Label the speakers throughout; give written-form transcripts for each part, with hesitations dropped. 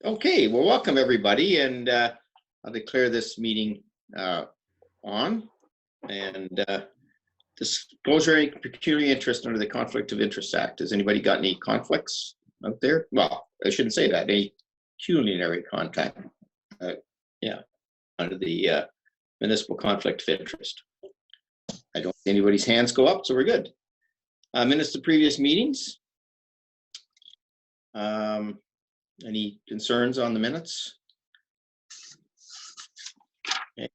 Speaker 1: Okay, well, welcome everybody, and I'll declare this meeting on. And disclosure of peculiar interest under the Conflict of Interest Act. Has anybody got any conflicts out there? Well, I shouldn't say that. Any pecuniary contact? Yeah, under the municipal conflict of interest. I don't see anybody's hands go up, so we're good. Minutes of previous meetings. Any concerns on the minutes? Okay.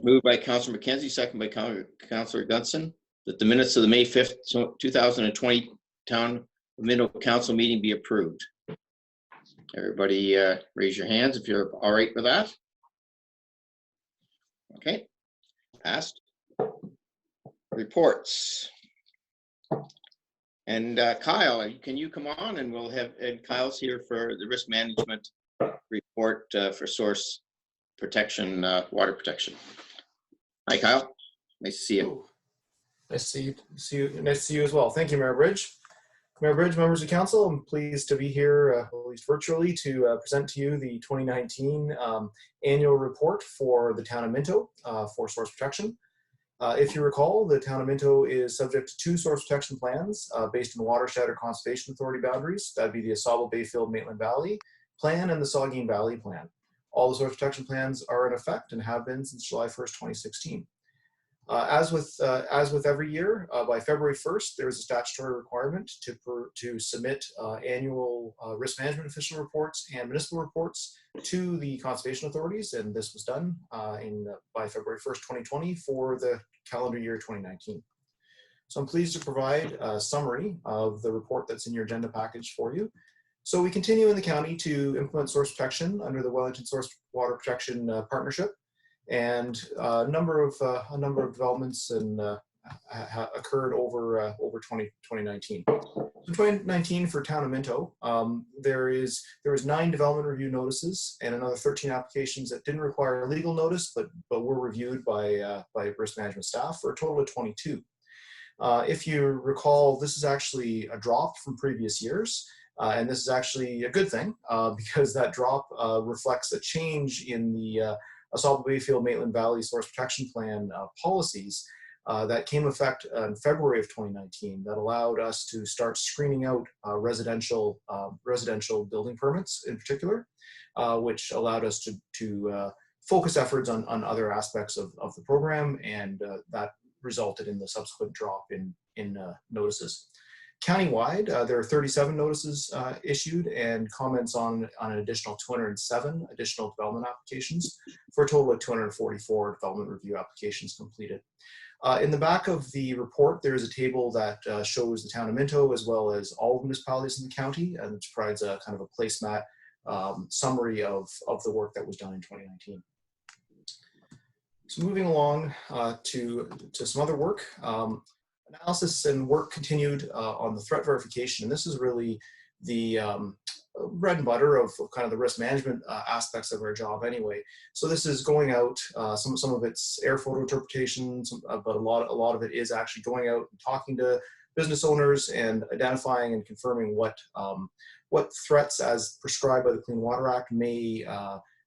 Speaker 1: Moved by Councillor McKenzie, second by Councillor Gunson, that the minutes of the May 5th, 2020 Town of Minto Council meeting be approved. Everybody raise your hands if you're all right with that. Okay, passed. Reports. And Kyle, can you come on, and we'll have, and Kyle's here for the risk management report for source protection, water protection. Hi, Kyle. Nice to see you.
Speaker 2: Nice to see you as well. Thank you, Mayor Bridge. Mayor Bridge, members of council, I'm pleased to be here, at least virtually, to present to you the 2019 annual report for the town of Minto for source protection. If you recall, the town of Minto is subject to two source protection plans based on watershed or conservation authority boundaries. That'd be the Asaba Bayfield Maitland Valley plan and the Saugeen Valley plan. All the source protection plans are in effect and have been since July 1st, 2016. As with every year, by February 1st, there is a statutory requirement to submit annual risk management official reports and municipal reports to the conservation authorities, and this was done by February 1st, 2020 for the calendar year 2019. So I'm pleased to provide a summary of the report that's in your agenda package for you. So we continue in the county to implement source protection under the Wellington Source Water Protection Partnership. And a number of developments and occurred over 2019. So 2019 for town of Minto, there was 9 development review notices and another 13 applications that didn't require a legal notice, but were reviewed by risk management staff for a total of 22. If you recall, this is actually a drop from previous years. And this is actually a good thing because that drop reflects a change in the Asaba Bayfield Maitland Valley Source Protection Plan policies that came effect in February of 2019 that allowed us to start screening out residential building permits in particular, which allowed us to focus efforts on other aspects of the program, and that resulted in the subsequent drop in notices. Countywide, there are 37 notices issued and comments on an additional 207 additional development applications for a total of 244 development review applications completed. In the back of the report, there is a table that shows the town of Minto as well as all the municipalities in the county, and it provides a kind of a placemat summary of the work that was done in 2019. So moving along to some other work. Analysis and work continued on the threat verification, and this is really the bread and butter of kind of the risk management aspects of our job anyway. So this is going out, some of it's air photo interpretation, but a lot of it is actually going out and talking to business owners and identifying and confirming what threats as prescribed by the Clean Water Act may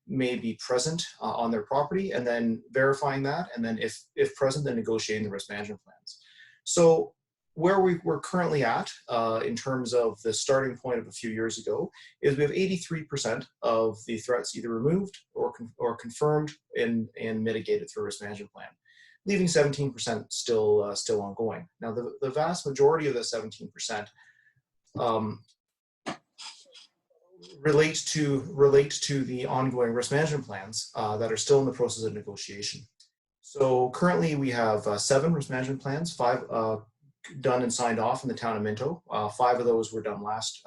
Speaker 2: be present on their property, and then verifying that, and then if present, then negotiating the risk management plans. So where we're currently at in terms of the starting point of a few years ago is we have 83% of the threats either removed or confirmed and mitigated through a risk management plan, leaving 17% still ongoing. Now the vast majority of the 17% relate to the ongoing risk management plans that are still in the process of negotiation. So currently we have 7 risk management plans, 5 done and signed off in the town of Minto. 5 of those were done last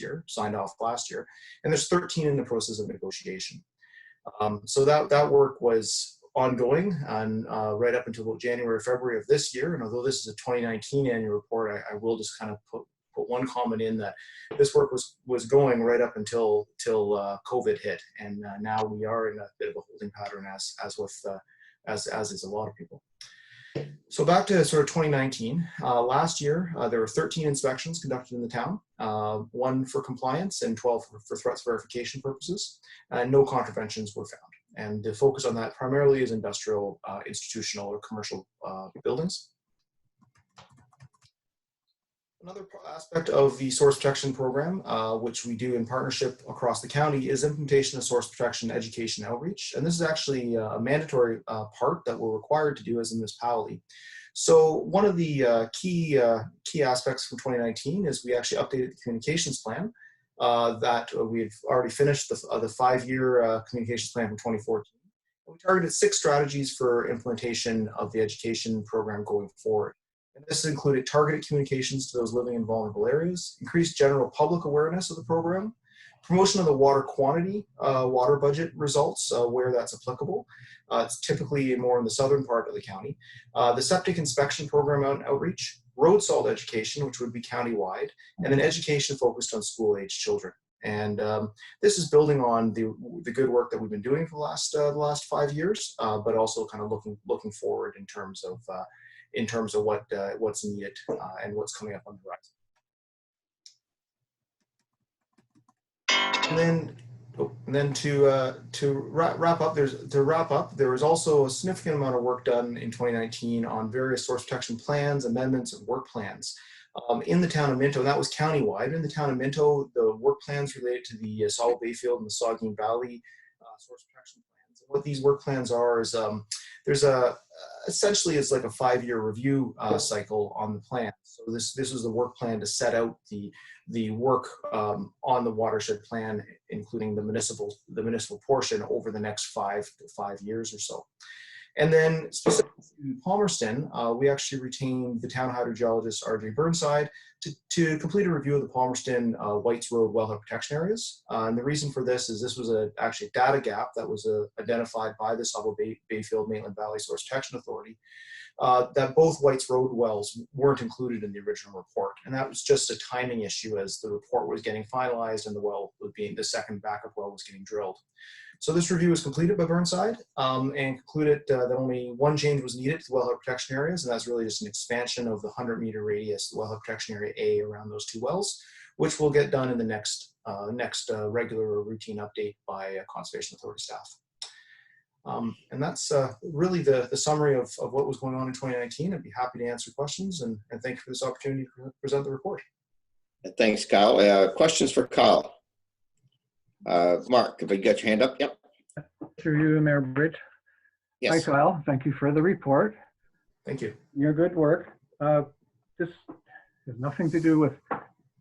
Speaker 2: year, signed off last year, and there's 13 in the process of negotiation. So that work was ongoing and right up until about January, February of this year. And although this is a 2019 annual report, I will just kind of put one comment in that this work was going right up until COVID hit, and now we are in a bit of a holding pattern as is a lot of people. So back to sort of 2019, last year, there were 13 inspections conducted in the town, 1 for compliance and 12 for threats verification purposes, and no contraventions were found. And the focus on that primarily is industrial, institutional, or commercial buildings. Another aspect of the source protection program, which we do in partnership across the county, is implementation of source protection education outreach. And this is actually a mandatory part that we're required to do as a municipality. So one of the key aspects from 2019 is we actually updated the communications plan that we've already finished the 5-year communications plan from 2014. We targeted 6 strategies for implementation of the education program going forward. And this included targeted communications to those living in vulnerable areas, increased general public awareness of the program, promotion of the water quantity, water budget results where that's applicable. It's typically more in the southern part of the county. The septic inspection program outreach, road salt education, which would be countywide, and then education focused on school-age children. And this is building on the good work that we've been doing for the last 5 years, but also kind of looking forward in terms of what's needed and what's coming up on the horizon. And then to wrap up, there was also a significant amount of work done in 2019 on various source protection plans, amendments, and work plans. In the town of Minto, and that was countywide. In the town of Minto, the work plans related to the Saul Bayfield and the Saugeen Valley source protection plans. And what these work plans are is there's essentially it's like a 5-year review cycle on the plan. So this is the work plan to set out the work on the watershed plan, including the municipal portion over the next 5 years or so. And then specifically to Palmerston, we actually retained the town hydrogeologist, R.J. Burnside, to complete a review of the Palmerston Whites Road wellhead protection areas. And the reason for this is this was actually a data gap that was identified by the Sabo Bayfield Maitland Valley Source Protection Authority, that both Whites Road wells weren't included in the original report. And that was just a timing issue as the report was getting finalized and the second backup well was getting drilled. So this review was completed by Burnside and concluded that only one change was needed to the wellhead protection areas, and that's really just an expansion of the 100-meter radius, the wellhead protection area A around those 2 wells, which will get done in the next regular or routine update by Conservation Authority staff. And that's really the summary of what was going on in 2019. I'd be happy to answer questions, and thank you for this opportunity to present the report.
Speaker 1: Thanks, Kyle. Questions for Kyle? Mark, have you got your hand up? Yep.
Speaker 3: Through you, Mayor Bridge.
Speaker 1: Yes.
Speaker 3: Hi, Kyle. Thank you for the report.
Speaker 2: Thank you.
Speaker 3: Your good work. This has nothing to do with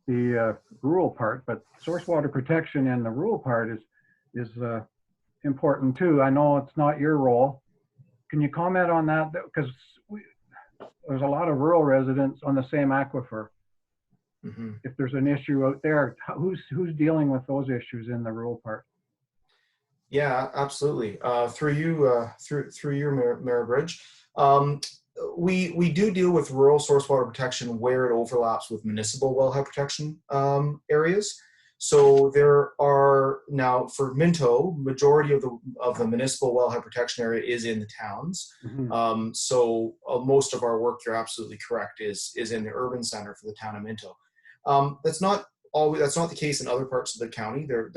Speaker 3: the rural part, but source water protection and the rural part is important too. I know it's not your role. Can you comment on that? Because there's a lot of rural residents on the same aquifer. Mm-hmm. If there's an issue out there, who's dealing with those issues in the rural part?
Speaker 2: Yeah, absolutely. Through you, Mayor Bridge, we do deal with rural source water protection where it overlaps with municipal wellhead protection areas. So there are now, for Minto, majority of the municipal wellhead protection area is in the towns. Mm-hmm. So most of our work, you're absolutely correct, is in the urban center for the town of Minto. That's not the case in other parts of the county. There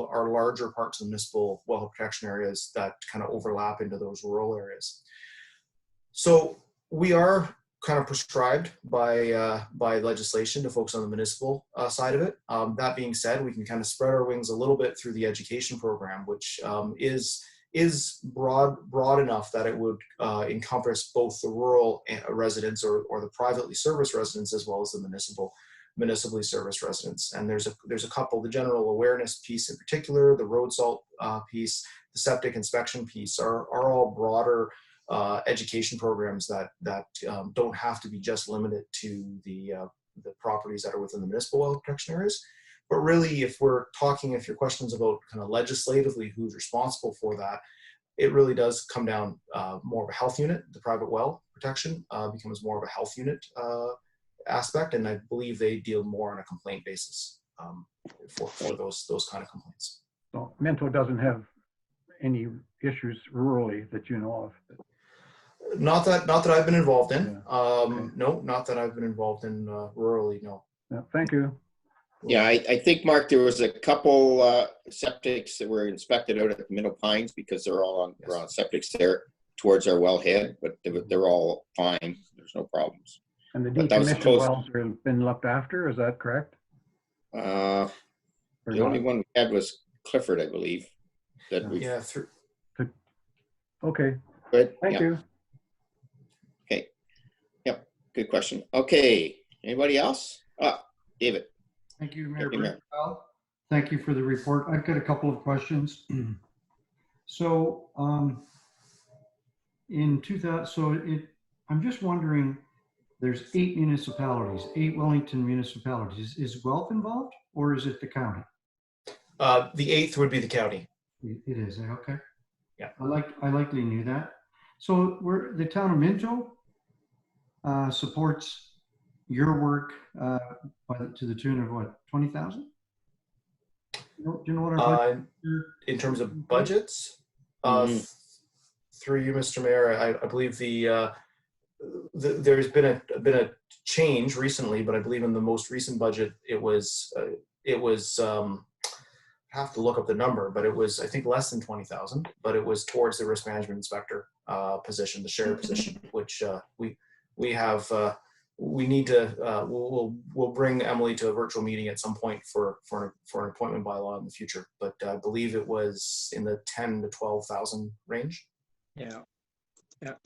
Speaker 2: are larger parts of the municipal wellhead protection areas that kind of overlap into those rural areas. So we are kind of prescribed by legislation to focus on the municipal side of it. That being said, we can kind of spread our wings a little bit through the education program, which is broad enough that it would encompass both the rural residents or the privately serviced residents as well as the municipally serviced residents. And there's a couple, the general awareness piece in particular, the road salt piece, the septic inspection piece are all broader education programs that don't have to be just limited to the properties that are within the municipal well protection areas. But really, if your question is about kind of legislatively who's responsible for that, it really does come down more of a health unit. The private well protection becomes more of a health unit aspect, and I believe they deal more on a complaint basis for those kind of complaints.
Speaker 3: So Minto doesn't have any issues rurally that you know of?
Speaker 2: Not that I've been involved in.
Speaker 3: Yeah. Okay.
Speaker 2: No, not that I've been involved in rurally. No.
Speaker 3: Yeah, thank you.
Speaker 1: Yeah, I think, Mark, there was a couple septics that were inspected out at the Minnow Pines because they're all on, we're on septics there towards our wellhead, but they're all fine. There's no problems.
Speaker 3: And the
Speaker 1: But that was
Speaker 3: decommissioned
Speaker 1: close.
Speaker 3: wells have been looked after, is that correct?
Speaker 1: The
Speaker 3: Or
Speaker 1: only
Speaker 3: not?
Speaker 1: one we had was Clifford, I believe. That we
Speaker 2: Yeah.
Speaker 3: Okay,
Speaker 1: Good.
Speaker 3: thank
Speaker 1: Yeah.
Speaker 3: you.
Speaker 1: Okay. Yep. Good question. Okay. Anybody else? David.
Speaker 4: Thank you, Mayor
Speaker 1: Thank you, Mayor.
Speaker 4: Bridgewell. Thank you for the report. I've got a couple of questions. So, in 2000, I'm just wondering, there's 8 municipalities, 8 Wellington municipalities. Is Guelph involved, or is it the county?
Speaker 2: The 8th would be the county.
Speaker 4: It is, okay.
Speaker 2: Yeah.
Speaker 4: I likely knew that. So the town of Minto supports your work to the tune of what, 20,000? Do you know what our budget
Speaker 2: In terms of budgets,
Speaker 1: Mhm.
Speaker 2: through you, Mr. Mayor, I believe there's been a change recently, but I believe in the most recent budget it was I have to look up the number, but it was, I think, less than 20,000, but it was towards the risk management inspector position, the sheriff position, which we need to we'll bring Emily to a virtual meeting at some point for an appointment by law in the future, but I believe it was in the 10 to 12,000 range.
Speaker 5: Yeah,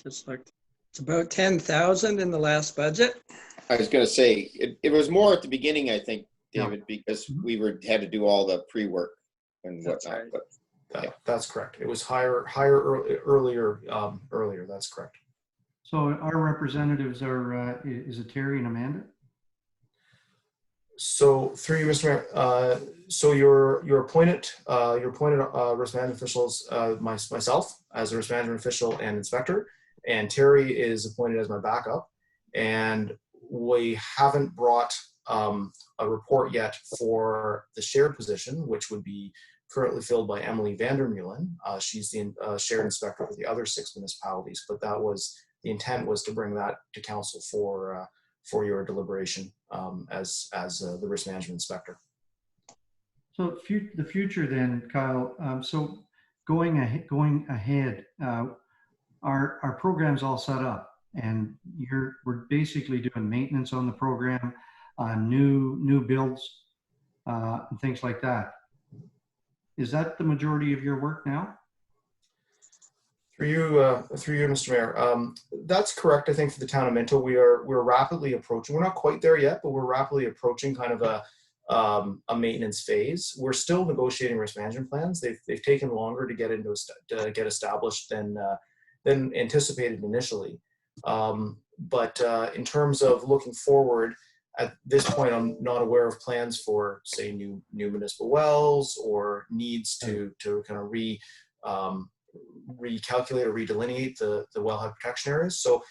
Speaker 5: just looked. It's about 10,000 in the last budget.
Speaker 1: I was going to say it was more at the beginning, I think, David, because
Speaker 4: Mhm.
Speaker 1: we had to do all the pre-work and
Speaker 5: That's
Speaker 1: whatnot.
Speaker 5: right.
Speaker 1: But
Speaker 2: That's correct. It was earlier. That's correct.
Speaker 4: So our representatives are, is it Terry and Amanda?
Speaker 2: So through you, Mr. Mayor, so your appointed risk management officials, myself as a risk management official and inspector, and Terry is appointed as my backup. And we haven't brought a report yet for the shared position, which would be currently filled by Emily Vandermeulen. She's the shared inspector for the other 6 municipalities, but the intent was to bring that to council for your deliberation as the risk management inspector.
Speaker 4: So the future then, Kyle, so going ahead, our program's all set up, and we're basically doing maintenance on the program, new builds, and things like that. Is that the majority of your work now?
Speaker 2: Through you, Mr. Mayor. That's correct. I think for the town of Minto, we're rapidly approaching. We're not quite there yet, but we're rapidly approaching kind of a maintenance phase. We're still negotiating risk management plans. They've taken longer to get established than anticipated initially. But in terms of looking forward, at this point, I'm not aware of plans for, say, new municipal wells or needs to kind of recalculate or redelineate the wellhead protection areas. So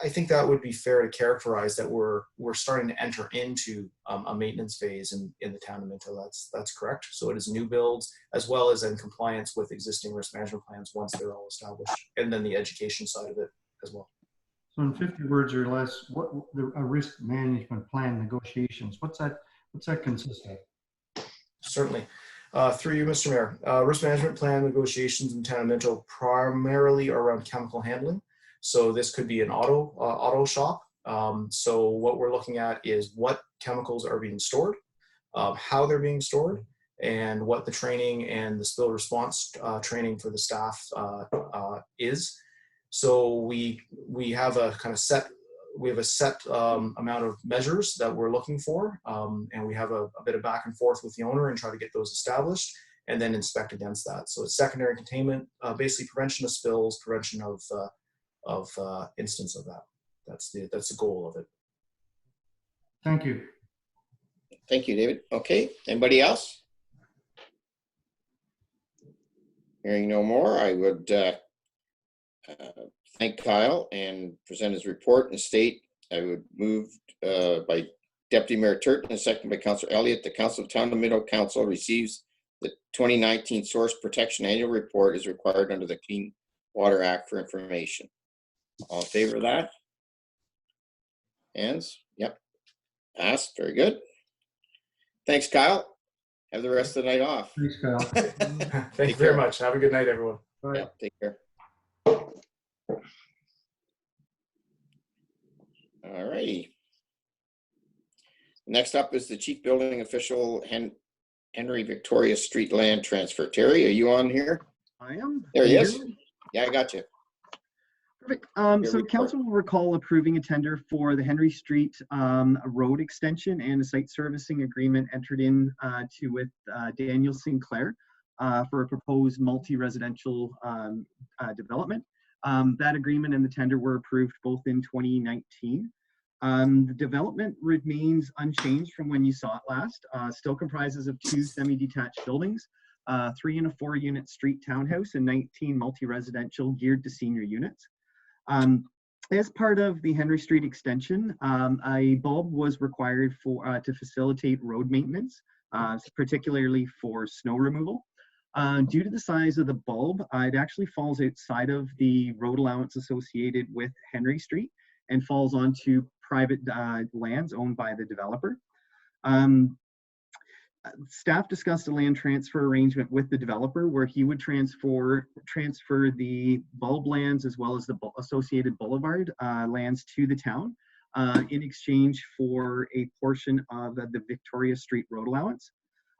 Speaker 2: I think that would be fair to characterize that we're starting to enter into a maintenance phase in the town of Minto. That's correct. So it is new builds as well as in compliance with existing risk management plans once they're all established, and then the education side of it as well.
Speaker 4: So in 50 words or less, a risk management plan negotiations, what's that consist of?
Speaker 2: Certainly. Through you, Mr. Mayor, risk management plan negotiations in town of Minto primarily are around chemical handling. So this could be an auto shop. So what we're looking at is what chemicals are being stored, how they're being stored, and what the training and the spill response training for the staff is. So we have a kind of set amount of measures that we're looking for, and we have a bit of back and forth with the owner and try to get those established and then inspect against that. So it's secondary containment, basically prevention of spills, prevention of instance of that. That's the goal of it.
Speaker 4: Thank you.
Speaker 1: thank you, David. Okay, anybody else? Hearing no more, I would thank Kyle and present his report and state I would move by Deputy Mayor Turton and second by Councillor Elliott. The Council of Town of Minto Council receives the 2019 Source Protection Annual Report as required under the Clean Water Act for information. All in favor of that? Hands? Yep. Passed. Very good. Thanks, Kyle. Have the rest of the night off.
Speaker 4: Thanks, Kyle.
Speaker 2: Thank you very much. Have a good night, everyone.
Speaker 4: Bye.
Speaker 1: Yeah, take care. All righty. Next up is the Chief Building Official, Henry Victoria Street Land Transfer. Terry, are you on here?
Speaker 6: I am.
Speaker 1: There he
Speaker 6: Can you
Speaker 1: is.
Speaker 6: hear me?
Speaker 1: Yeah, I got you.
Speaker 6: Perfect.
Speaker 1: Your
Speaker 6: So
Speaker 1: report.
Speaker 6: council will recall approving a tender for the Henry Street road extension and a site servicing agreement entered in with Daniel Sinclair for a proposed multi-residential development. That agreement and the tender were approved both in 2019. The development remains unchanged from when you saw it last. Still comprises of 2 semi-detached buildings, 3 and a 4 unit street townhouse, and 19 multi-residential geared to senior units. As part of the Henry Street extension, a bulb was required to facilitate road maintenance, particularly for snow removal. Due to the size of the bulb, it actually falls outside of the road allowance associated with Henry Street and falls onto private lands owned by the developer. Staff discussed a land transfer arrangement with the developer where he would transfer the bulb lands as well as the associated boulevard lands to the town in exchange for a portion of the Victoria Street road allowance.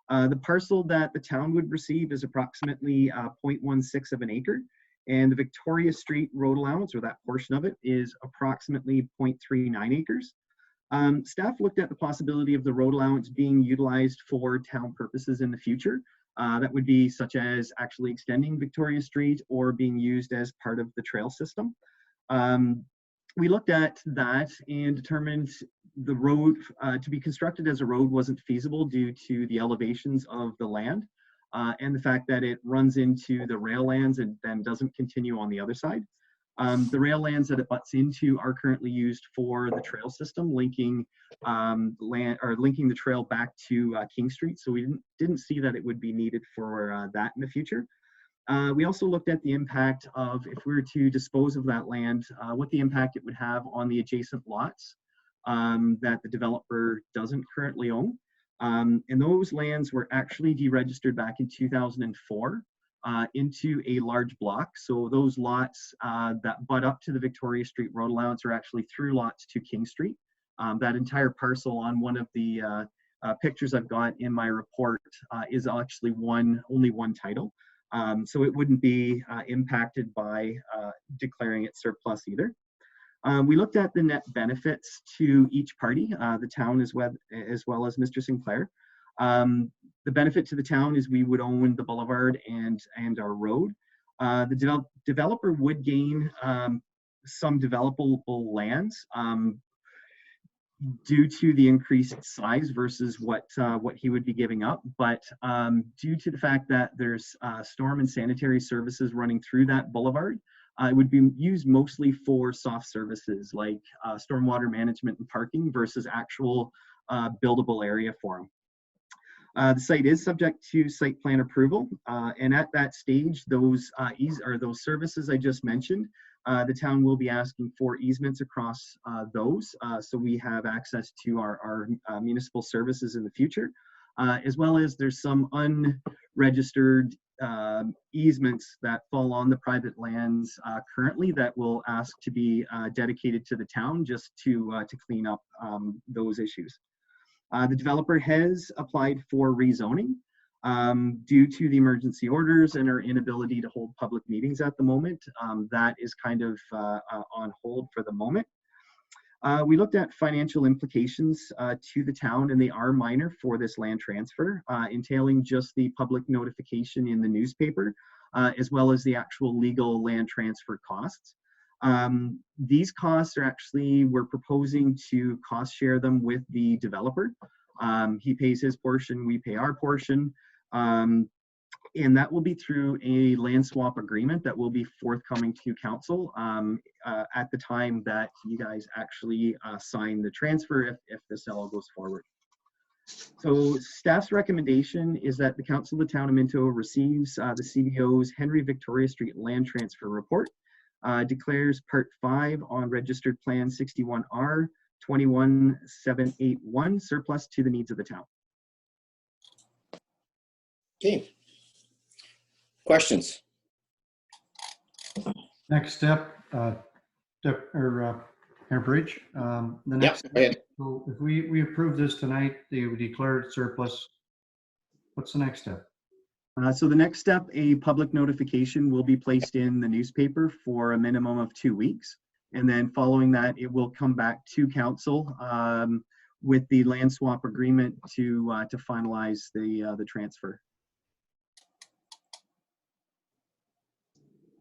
Speaker 6: The parcel that the town would receive is approximately 0.16 of an acre, and the Victoria Street road allowance, or that portion of it, is approximately 0.39 acres. Staff looked at the possibility of the road allowance being utilized for town purposes in the future. That would be such as actually extending Victoria Street or being used as part of the trail system. We looked at that and determined the road to be constructed as a road wasn't feasible due to the elevations of the land and the fact that it runs into the rail lands and then doesn't continue on the other side. The rail lands that it butts into are currently used for the trail system, linking the trail back to King Street. So we didn't see that it would be needed for that in the future. We also looked at the impact of, if we were to dispose of that land, what the impact it would have on the adjacent lots that the developer doesn't currently own. And those lands were actually deregistered back in 2004 into a large block. So those lots that butt up to the Victoria Street road allowance are actually through lots to King Street. That entire parcel on one of the pictures I've got in my report is actually only one title. So it wouldn't be impacted by declaring it surplus either. We looked at the net benefits to each party, the town as well as Mr. Sinclair. The benefit to the town is we would own the boulevard and our road. The developer would gain some developable lands due to the increased size versus what he would be giving up. But due to the fact that there's storm and sanitary services running through that boulevard, it would be used mostly for soft services like stormwater management and parking versus actual buildable area for them. The site is subject to site plan approval, and at that stage, those services I just mentioned, the town will be asking for easements across those, so we have access to our municipal services in the future, as well as there's some unregistered easements that fall on the private lands currently that will ask to be dedicated to the town just to clean up those issues. The developer has applied for rezoning due to the emergency orders and our inability to hold public meetings at the moment. That is kind of on hold for the moment. We looked at financial implications to the town, and they are minor for this land transfer, entailing just the public notification in the newspaper, as well as the actual legal land transfer costs. These costs are actually, we're proposing to cost share them with the developer. He pays his portion, we pay our portion. And that will be through a land swap agreement that will be forthcoming to council at the time that you guys actually sign the transfer if the sale goes forward. So staff's recommendation is that the Council of the Town of Minto receives the CBO's Henry Victoria Street Land Transfer Report declares Part 5 on Registered Plan 61R 21781 surplus to the needs of the town.
Speaker 1: Okay. Questions?
Speaker 4: Next step, Mayor Bridge, the next,
Speaker 1: Go ahead.
Speaker 4: so if we approve this tonight, they would declare it surplus. What's the next step?
Speaker 6: So the next step, a public notification will be placed in the newspaper for a minimum of 2 weeks. And then following that, it will come back to council with the land swap agreement to finalize the transfer.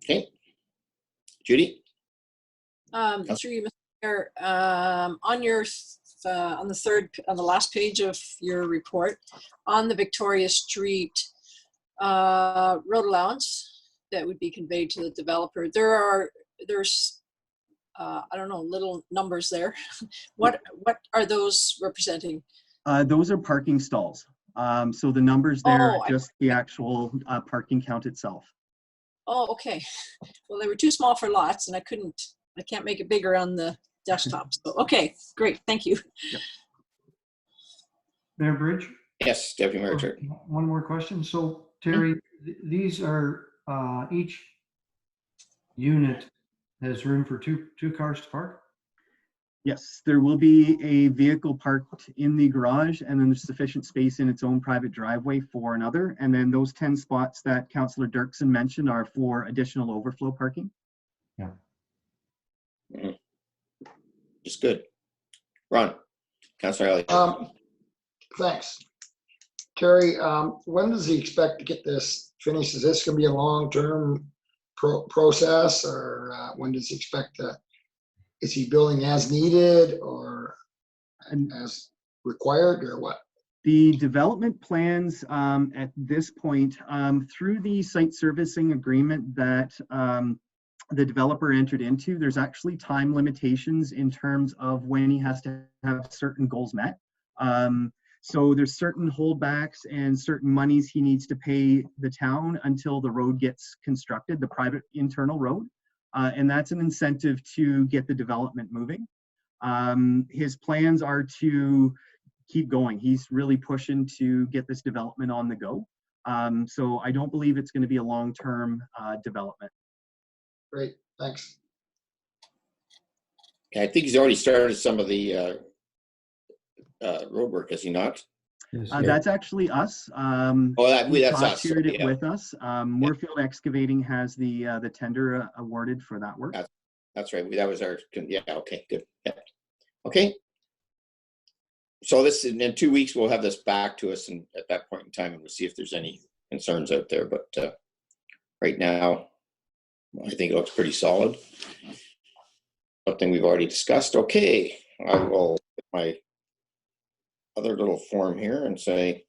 Speaker 1: Okay. Judy?
Speaker 7: Through you, Mr. Mayor, on the last page of your report, on the Victoria Street road allowance that would be conveyed to the developer, there's I don't know, little numbers there. What are those representing?
Speaker 6: Those are parking stalls. So the numbers there
Speaker 7: Oh,
Speaker 6: are just the actual parking count itself.
Speaker 7: Oh, okay. Well, they were too small for lots, and I can't make it bigger on the desktop. So, okay, great. Thank you.
Speaker 6: Yep.
Speaker 4: Mayor Bridge?
Speaker 1: Yes, Deputy Mayor Turk.
Speaker 4: One more question. So Terry, these are each unit has room for two cars to park?
Speaker 6: Yes, there will be a vehicle parked in the garage, and then there's sufficient space in its own private driveway for another. And then those 10 spots that Councillor Dirksen mentioned are for additional overflow parking.
Speaker 4: Yeah.
Speaker 1: Just good. Ron, Councillor Elliott.
Speaker 8: Thanks. Terry, when does he expect to get this finished? Is this going to be a long-term process, or when does he expect to? Is he building as needed or as required, or what?
Speaker 6: The development plans at this point, through the site servicing agreement that the developer entered into, there's actually time limitations in terms of when he has to have certain goals met. So there's certain holdbacks and certain monies he needs to pay the town until the road gets constructed, the private internal road. And that's an incentive to get the development moving. His plans are to keep going. He's really pushing to get this development on the go. So I don't believe it's going to be a long-term development.
Speaker 8: Great, thanks.
Speaker 1: I think he's already started some of the road work, has he not?
Speaker 6: That's actually us.
Speaker 1: That's us.
Speaker 6: Shared it
Speaker 1: Yeah.
Speaker 6: with us. Moorfield Excavating has the tender awarded for that work.
Speaker 1: That's right. That was our, yeah, okay, good. Yeah. Okay. So this, in 2 weeks, we'll have this back to us, and at that point in time, and we'll see if there's any concerns out there. But right now, I think it looks pretty solid. Something we've already discussed. Okay, I will put my other little form here and say,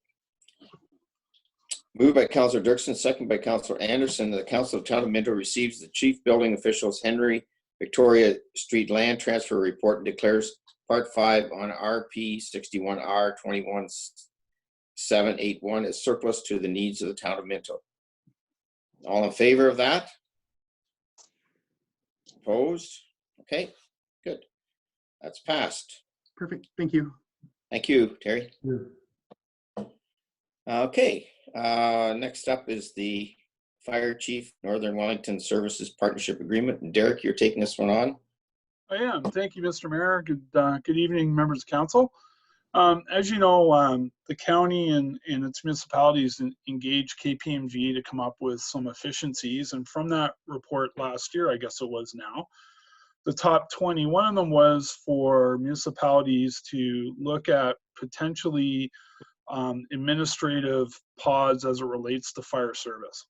Speaker 1: moved by Councillor Dirksen, second by Councillor Anderson, that the Council of Town of Minto receives the Chief Building Official's Henry Victoria Street Land Transfer Report and declares Part 5 on RP 61R 21781 as surplus to the needs of the Town of Minto. All in favor of that? Opposed? Okay, good. That's passed.
Speaker 6: Perfect. Thank you.
Speaker 1: Thank you, Terry. Okay, next up is the Fire Chief Northern Wellington Services Partnership Agreement. And Derek, you're taking this one on?
Speaker 9: I am. Thank you, Mr. Mayor. Good evening, members of council. As you know, the county and its municipalities engaged KPMG to come up with some efficiencies. And from that report last year, I guess it was now, the top 20, one of them was for municipalities to look at potentially administrative pods as it relates to fire service.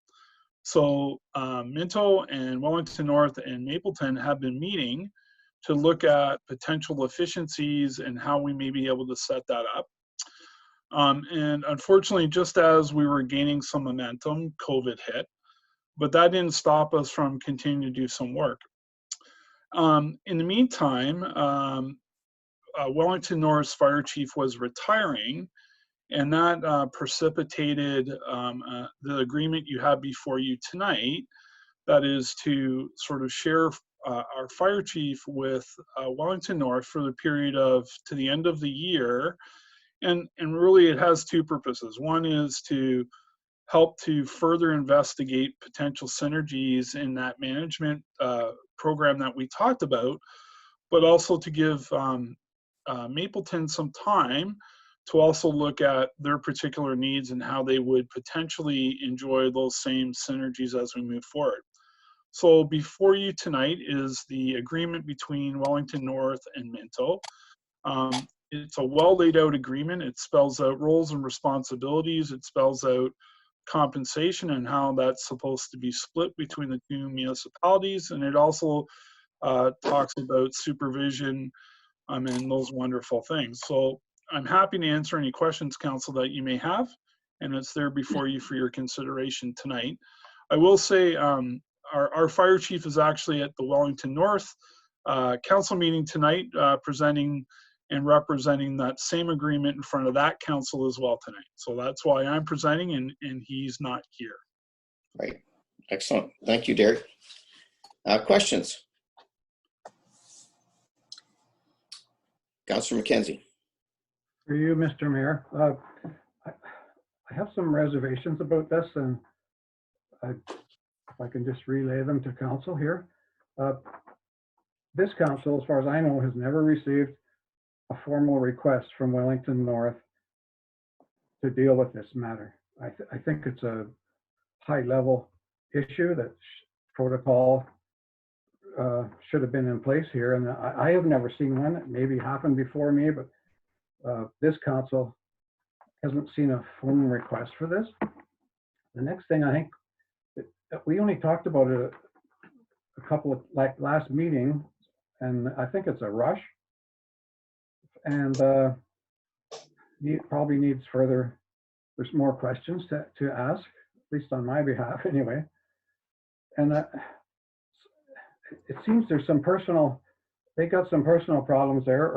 Speaker 9: So Minto and Wellington North and Mapleton have been meeting to look at potential efficiencies and how we may be able to set that up. And unfortunately, just as we were gaining some momentum, COVID hit, but that didn't stop us from continuing to do some work. In the meantime, Wellington North's fire chief was retiring, and that precipitated the agreement you have before you tonight that is to sort of share our fire chief with Wellington North for the period of to the end of the year. And really it has two purposes. One is to help to further investigate potential synergies in that management program that we talked about, but also to give Mapleton some time to also look at their particular needs and how they would potentially enjoy those same synergies as we move forward. So before you tonight is the agreement between Wellington North and Minto. It's a well laid out agreement. It spells out roles and responsibilities. It spells out compensation and how that's supposed to be split between the two municipalities. And it also talks about supervision and those wonderful things. So I'm happy to answer any questions, Council, that you may have, and it's there before you for your consideration tonight. I will say our fire chief is actually at the Wellington North council meeting tonight, presenting and representing that same agreement in front of that council as well tonight. So that's why I'm presenting and he's not here.
Speaker 1: Right. Excellent. Thank you, Derek. Questions? Councillor McKenzie.
Speaker 3: For you, Mr. Mayor, I have some reservations about this, and if I can just relay them to council here. This council, as far as I know, has never received a formal request from Wellington North to deal with this matter. I think it's a high-level issue that protocol should have been in place here, and I have never seen one. It maybe happened before me, but this council hasn't seen a formal request for this. The next thing, I think we only talked about it a couple of last meeting, and I think it's a rush, and probably needs further. There's more questions to ask, at least on my behalf, anyway. And it seems there's some personal. They got some personal problems there,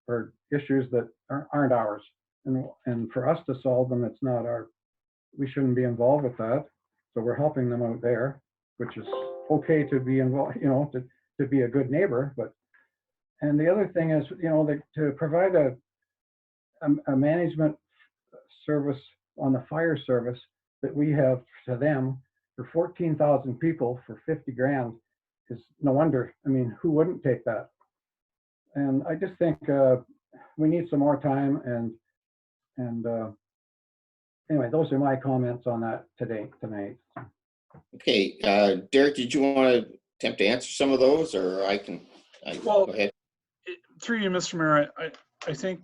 Speaker 3: or issues that aren't ours, and for us to solve them, it's not our. We shouldn't be involved with that. So we're helping them out there, which is okay to be involved, you know, to be a good neighbor. But and the other thing is, you know, to provide a management service on the fire service that we have to them for 14,000 people for 50 grand is no wonder. I mean, who wouldn't take that? And I just think we need some more time. And anyway, those are my comments on that tonight.
Speaker 1: Okay, Derek, did you want to attempt to answer some of those, or I can?
Speaker 9: Well,
Speaker 1: go ahead.
Speaker 9: Through you, Mr. Mayor, I think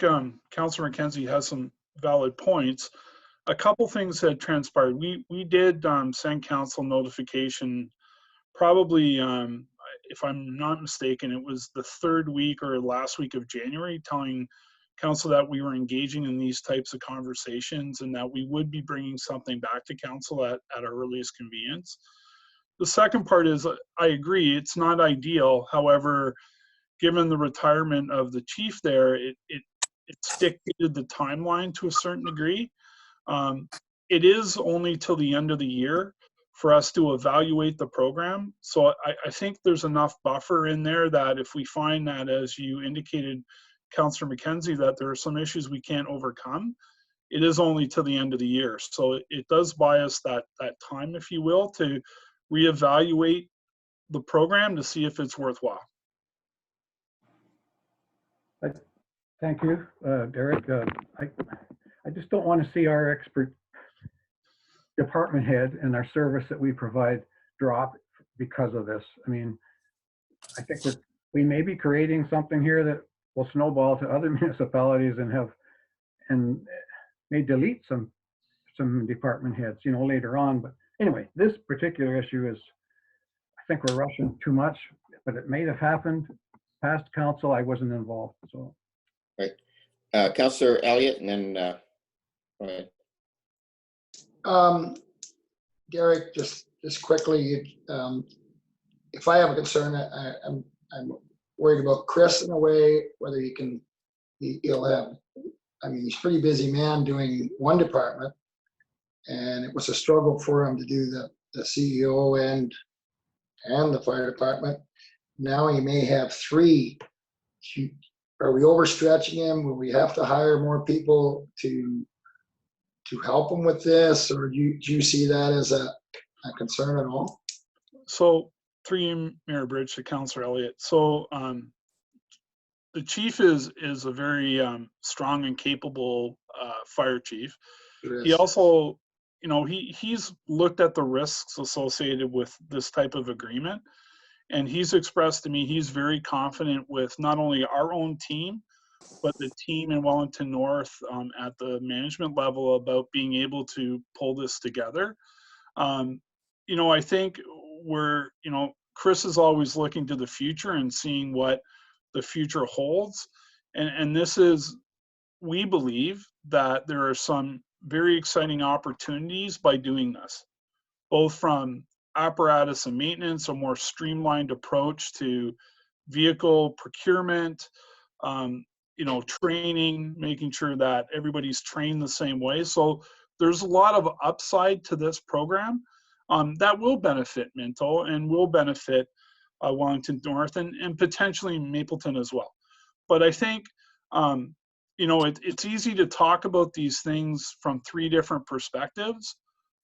Speaker 9: Councillor McKenzie has some valid points. A couple things had transpired. We did send council notification, probably, if I'm not mistaken, it was the third week or last week of January, telling council that we were engaging in these types of conversations and that we would be bringing something back to council at our earliest convenience. The second part is, I agree, it's not ideal. However, given the retirement of the chief there, it's dictated the timeline to a certain degree. It is only till the end of the year for us to evaluate the program. So I think there's enough buffer in there that if we find that, as you indicated, Councillor McKenzie, that there are some issues we can't overcome, it is only till the end of the year. So it does buy us that time, if you will, to reevaluate the program to see if it's worthwhile.
Speaker 3: Thank you, Derek. I just don't want to see our expert department head and our service that we provide drop because of this. I mean, I think we may be creating something here that will snowball to other municipalities and may delete some department heads, you know, later on. But anyway, this particular issue is, I think we're rushing too much, but it may have happened past council. I wasn't involved, so.
Speaker 1: Right. Councillor Elliott, and then go ahead.
Speaker 8: Derek, just quickly, if I have a concern, I'm worried about Chris in a way, whether he'll have, I mean, he's a pretty busy man doing one department, and it was a struggle for him to do the CEO and and the fire department. Now he may have 3. Are we overstretching him? Will we have to hire more people to help him with this, or do you see that as a concern at all?
Speaker 9: So through you, Mayor Bridge, to Councillor Elliott. So the chief is a very strong and capable fire chief. He also, you know, he's looked at the risks associated with this type of agreement, and he's expressed to me he's very confident with not only our own team, but the team in Wellington North at the management level about being able to pull this together. You know, I think Chris is always looking to the future and seeing what the future holds. And this is, we believe that there are some very exciting opportunities by doing this, both from apparatus and maintenance, a more streamlined approach to vehicle procurement, you know, training, making sure that everybody's trained the same way. So there's a lot of upside to this program that will benefit Minto and will benefit Wellington North and potentially Mapleton as well. But I think, you know, it's easy to talk about these things from 3 different perspectives.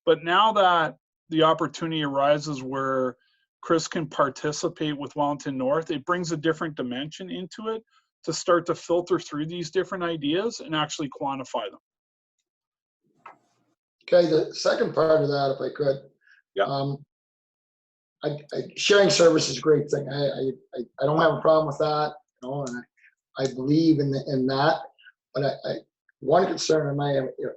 Speaker 9: But now that the opportunity arises where Chris can participate with Wellington North, it brings a different dimension into it to start to filter through these different ideas and actually quantify them.
Speaker 8: Okay, the second part of that, if I could.
Speaker 9: Yeah.
Speaker 8: Sharing service is a great thing. I don't have a problem with that, you know, and I believe in that. But one concern I might have, you know,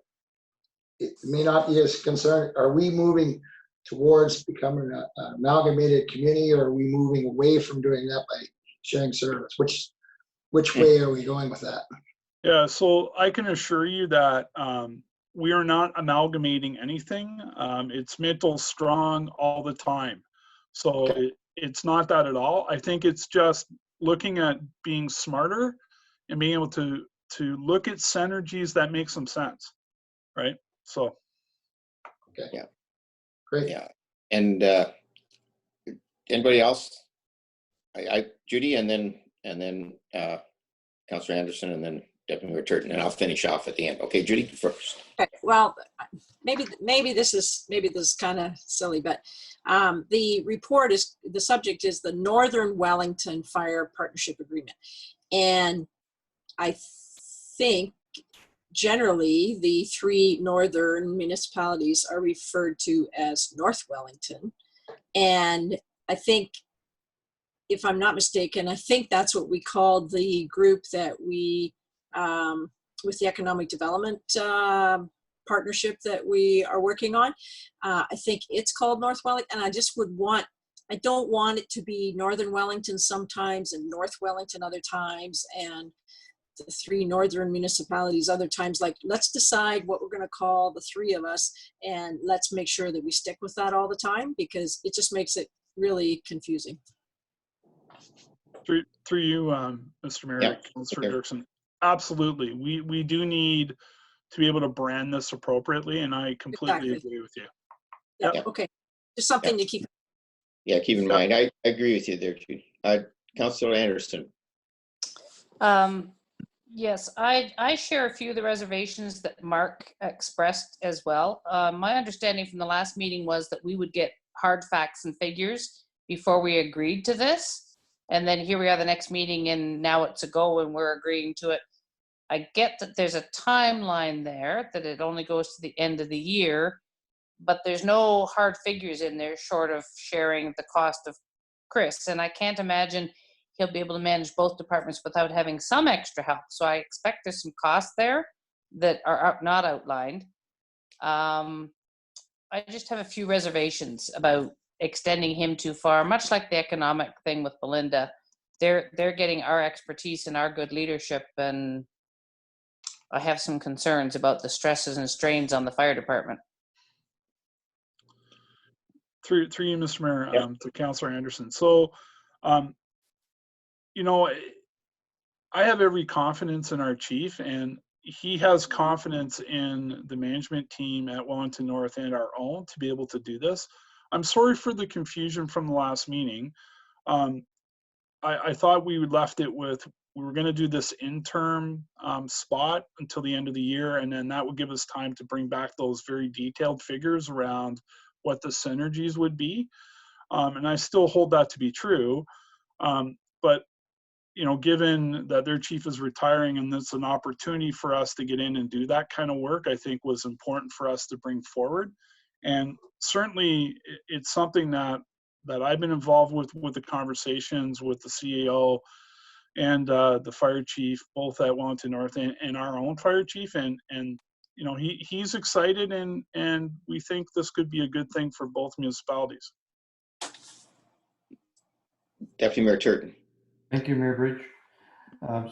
Speaker 8: it may not be as concerned. Are we moving towards becoming an amalgamated community, or are we moving away from doing that by sharing service? Which way are we going with that?
Speaker 9: Yeah, so I can assure you that we are not amalgamating anything. It's mental strong all the time. So
Speaker 8: Okay.
Speaker 9: it's not that at all. I think it's just looking at being smarter and being able to look at synergies that make some sense, right? So.
Speaker 8: Okay.
Speaker 1: Yeah.
Speaker 8: Great.
Speaker 1: Yeah. And anybody else? Judy, and then Councillor Anderson, and then Deputy Mayor Turton, and I'll finish off at the end. Okay, Judy, first.
Speaker 7: Okay, well, maybe this is kind of silly, but the report is, the subject is the Northern Wellington Fire Partnership Agreement. And I think generally the 3 northern municipalities are referred to as North Wellington. And I think, if I'm not mistaken, I think that's what we called the group that we, with the economic development partnership that we are working on. I think it's called North Wellington, and I don't want it to be Northern Wellington sometimes and North Wellington other times, and the 3 northern municipalities other times. Like, let's decide what we're going to call the 3 of us, and let's make sure that we stick with that all the time, because it just makes it really confusing.
Speaker 9: Through you, Mr. Mayor,
Speaker 1: Yeah.
Speaker 9: Councillor
Speaker 1: Okay.
Speaker 9: Dirksen. Absolutely, we do need to be able to brand this appropriately, and I completely
Speaker 7: Exactly.
Speaker 9: agree with you.
Speaker 7: Yeah,
Speaker 1: Yep.
Speaker 7: okay. Just something to keep.
Speaker 1: Yeah, keep in mind. I agree with you there, Judy. Councillor Anderson.
Speaker 10: Yes, I share a few of the reservations that Mark expressed as well. My understanding from the last meeting was that we would get hard facts and figures before we agreed to this. And then here we are the next meeting, and now it's a go and we're agreeing to it. I get that there's a timeline there, that it only goes to the end of the year, but there's no hard figures in there short of sharing the cost of Chris. And I can't imagine he'll be able to manage both departments without having some extra help. So I expect there's some costs there that are not outlined. I just have a few reservations about extending him too far, much like the economic thing with Belinda. They're getting our expertise and our good leadership, and I have some concerns about the stresses and strains on the fire department.
Speaker 9: Through you, Mr. Mayor,
Speaker 1: Yeah.
Speaker 9: to Councillor Anderson. So, you know, I have every confidence in our chief, and he has confidence in the management team at Wellington North and our own to be able to do this. I'm sorry for the confusion from the last meeting. I thought we would left it with, we were going to do this interim spot until the end of the year, and then that would give us time to bring back those very detailed figures around what the synergies would be. And I still hold that to be true. But, you know, given that their chief is retiring and it's an opportunity for us to get in and do that kind of work, I think was important for us to bring forward. And certainly it's something that I've been involved with the conversations with the CAO and the fire chief, both at Wellington North and our own fire chief. And you know, he's excited, and we think this could be a good thing for both municipalities.
Speaker 1: Deputy Mayor Turton.
Speaker 4: Thank you, Mayor Bridge.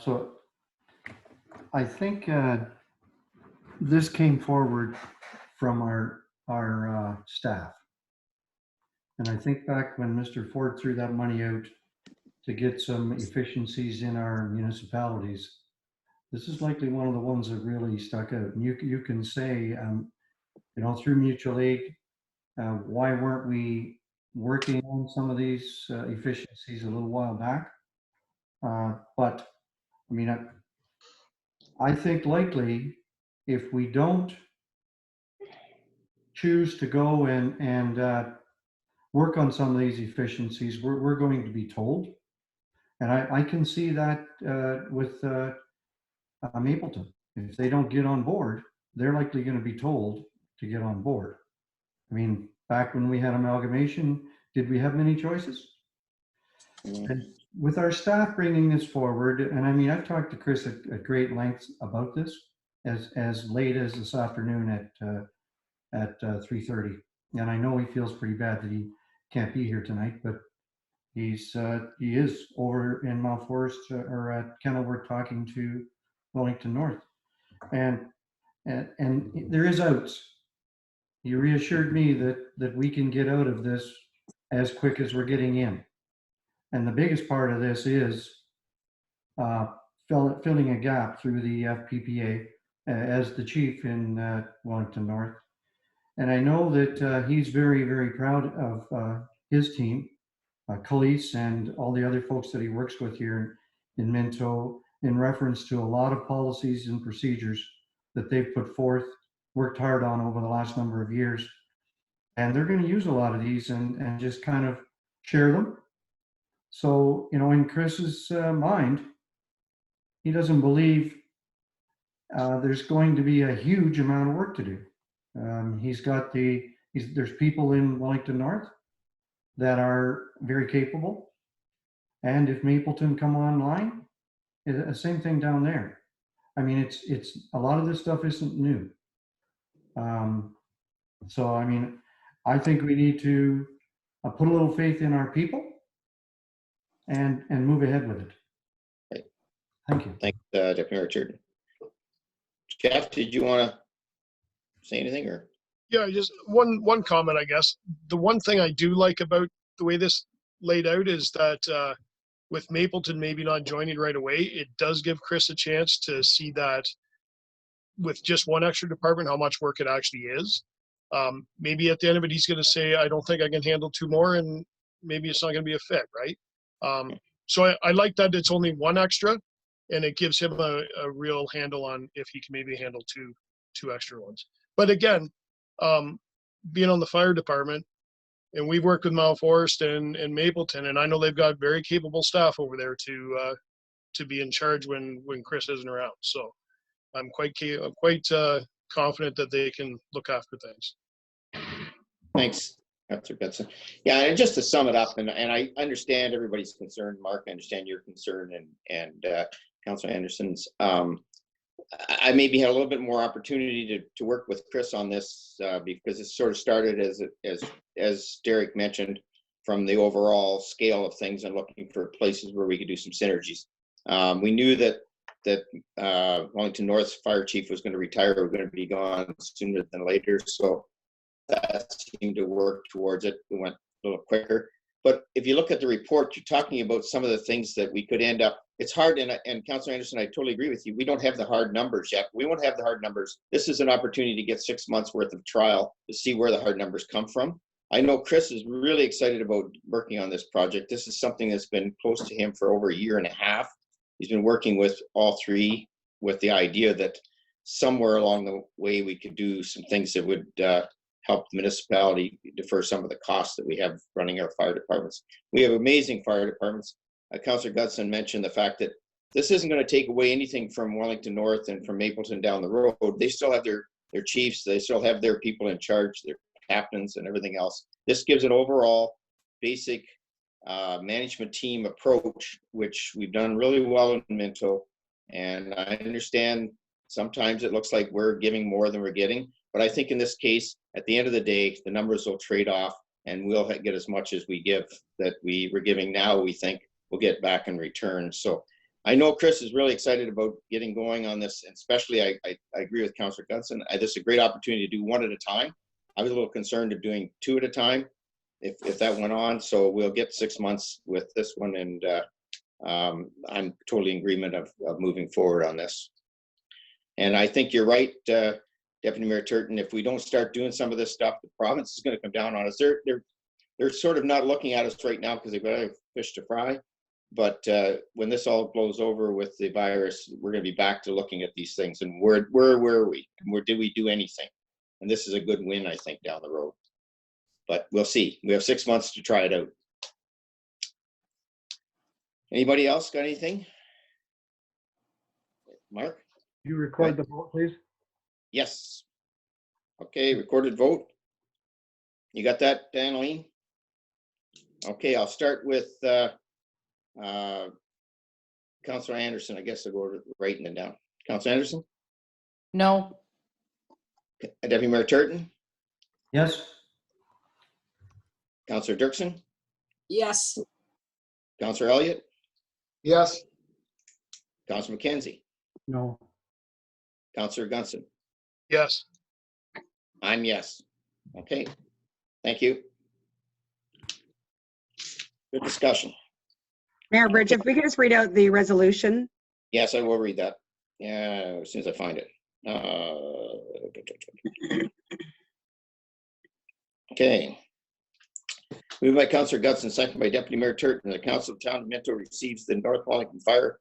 Speaker 4: So I think this came forward from our staff. And I think back when Mr. Ford threw that money out to get some efficiencies in our municipalities, this is likely one of the ones that really stuck out. And you can say, you know, through mutual aid, why weren't we working on some of these efficiencies a little while back? But I mean, I think likely if we don't choose to go and work on some of these efficiencies, we're going to be told. And I can see that with Mapleton. If they don't get on board, they're likely going to be told to get on board. I mean, back when we had amalgamation, did we have many choices? And with our staff bringing this forward, and I mean, I've talked to Chris at great lengths about this as late as this afternoon at 3:30. And I know he feels pretty bad that he can't be here tonight, but he is over in Mount Forest or at Kenilworth talking to Wellington North, and there is outs. He reassured me that we can get out of this as quick as we're getting in, and the biggest part of this is filling a gap through the FPPA as the chief in Wellington North, and I know that he's very, very proud of his team. Khalees and all the other folks that he works with here in Minto, in reference to a lot of policies and procedures that they've put forth, worked hard on over the last number of years. And they're going to use a lot of these and just kind of share them. So, you know, in Chris's mind, he doesn't believe there's going to be a huge amount of work to do. There's people in Wellington North that are very capable. And if Mapleton come online, the same thing down there. I mean, it's a lot of this stuff isn't new. So, I mean, I think we need to put a little faith in our people and move ahead with it.
Speaker 1: Right.
Speaker 4: Thank you.
Speaker 1: Thanks, Deputy Mayor Turton. Jeff, did you want to say anything or?
Speaker 11: Yeah, just one comment, I guess. The one thing I do like about the way this laid out is that with Mapleton maybe not joining right away, it does give Chris a chance to see that with just one extra department, how much work it actually is. Maybe at the end of it, he's going to say, I don't think I can handle two more, and maybe it's not going to be a fit, right? So I like that it's only one extra, and it gives him a real handle on if he can maybe handle two extra ones. But again, being on the fire department, and we've worked with Mount Forest and Mapleton, and I know they've got very capable staff over there to be in charge when Chris isn't around. So I'm quite confident that they can look after things.
Speaker 1: Thanks, Councilor Benson. Yeah, and just to sum it up, and I understand everybody's concern, Mark, I understand your concern, and Councilor Anderson's. I maybe had a little bit more opportunity to work with Chris on this because it sort of started as Derek mentioned, from the overall scale of things and looking for places where we could do some synergies. We knew that Wellington North's fire chief was going to retire, or going to be gone sooner than later, so that seemed to work towards it. It went a little quicker. But if you look at the report, you're talking about some of the things that we could end up. It's hard, and Councilor Anderson, I totally agree with you. We don't have the hard numbers yet. We won't have the hard numbers. This is an opportunity to get 6 months worth of trial to see where the hard numbers come from. I know Chris is really excited about working on this project. This is something that's been close to him for over a year and a half. He's been working with all three with the idea that somewhere along the way we could do some things that would help the municipality defer some of the costs that we have running our fire departments. We have amazing fire departments. Councillor Gutson mentioned the fact that this isn't going to take away anything from Wellington North and from Mapleton down the road. They still have their chiefs. They still have their people in charge, their captains and everything else. This gives an overall basic management team approach, which we've done really well in Minto. And I understand sometimes it looks like we're giving more than we're getting, but I think in this case, at the end of the day, the numbers will trade off and we'll get as much as we give that we were giving now, we think we'll get back in return. So I know Chris is really excited about getting going on this, and especially I agree with Councillor Gutson. This is a great opportunity to do one at a time. I was a little concerned of doing two at a time if that went on. So we'll get 6 months with this one, and I'm totally in agreement of moving forward on this. And I think you're right, Deputy Mayor Turton. If we don't start doing some of this stuff, the province is going to come down on us. They're sort of not looking at us right now because they've got other fish to fry. But when this all blows over with the virus, we're going to be back to looking at these things and where were we? Where did we do anything? And this is a good win, I think, down the road. But we'll see. We have 6 months to try it out. Anybody else got anything? Mark?
Speaker 3: You record the vote, please?
Speaker 1: Yes. Okay, recorded vote. You got that, Daneline? Okay, I'll start with Councillor Anderson. I guess I'll go to writing it down. Councillor Anderson?
Speaker 10: No.
Speaker 1: Deputy Mayor Turton?
Speaker 4: Yes.
Speaker 1: Councillor Dirksen?
Speaker 7: Yes.
Speaker 1: Councillor Elliott?
Speaker 8: Yes.
Speaker 1: Councillor McKenzie?
Speaker 3: No.
Speaker 1: Councillor Gunson?
Speaker 11: Yes.
Speaker 1: I'm yes. Okay, thank you. Good discussion.
Speaker 12: Mayor Bridge, if we could just read out the resolution.
Speaker 1: Yes, I will read that. Yeah, as soon as I find it. Okay. Moved by Councillor Gutson, second by Deputy Mayor Turton. The Council of Town of Minto receives the North Wellington Fire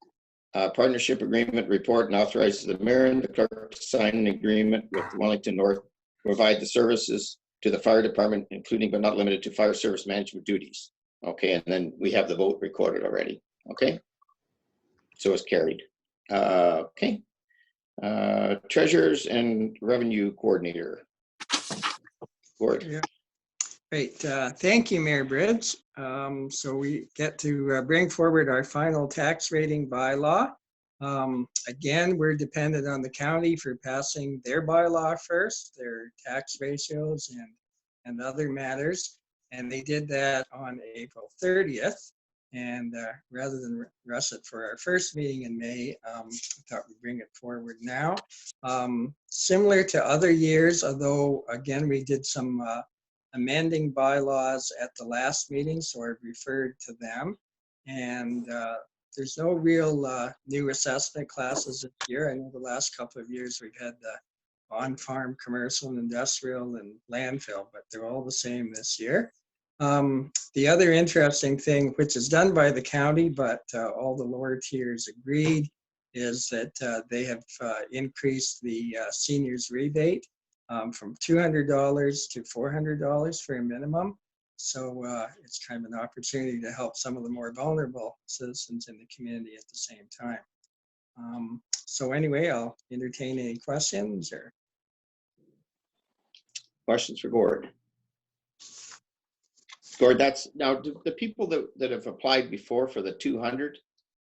Speaker 1: Partnership Agreement report and authorizes the mayor and the clerk to sign an agreement with Wellington North to provide the services to the fire department, including but not limited to fire service management duties. Okay, and then we have the vote recorded already. Okay, so it's carried. Okay, treasurers and revenue coordinator. Gord.
Speaker 5: Yeah. Great. Thank you, Mayor Bridge. So we get to bring forward our final tax rating bylaw. Again, we're dependent on the county for passing their bylaw first, their tax ratios and other matters. And they did that on April 30th. And rather than rush it for our first meeting in May, I thought we'd bring it forward now. Similar to other years, although again, we did some amending bylaws at the last meeting, so I referred to them. And there's no real new assessment classes this year. I know the last couple of years we've had the on-farm commercial and industrial and landfill, but they're all the same this year. The other interesting thing, which is done by the county, but all the lower tiers agreed, is that they have increased the seniors rebate from $200 to $400 for a minimum. So it's kind of an opportunity to help some of the more vulnerable citizens in the community at the same time. So anyway, I'll entertain any questions or
Speaker 1: Questions for Gord? Gord, that's now the people that have applied before for the 200,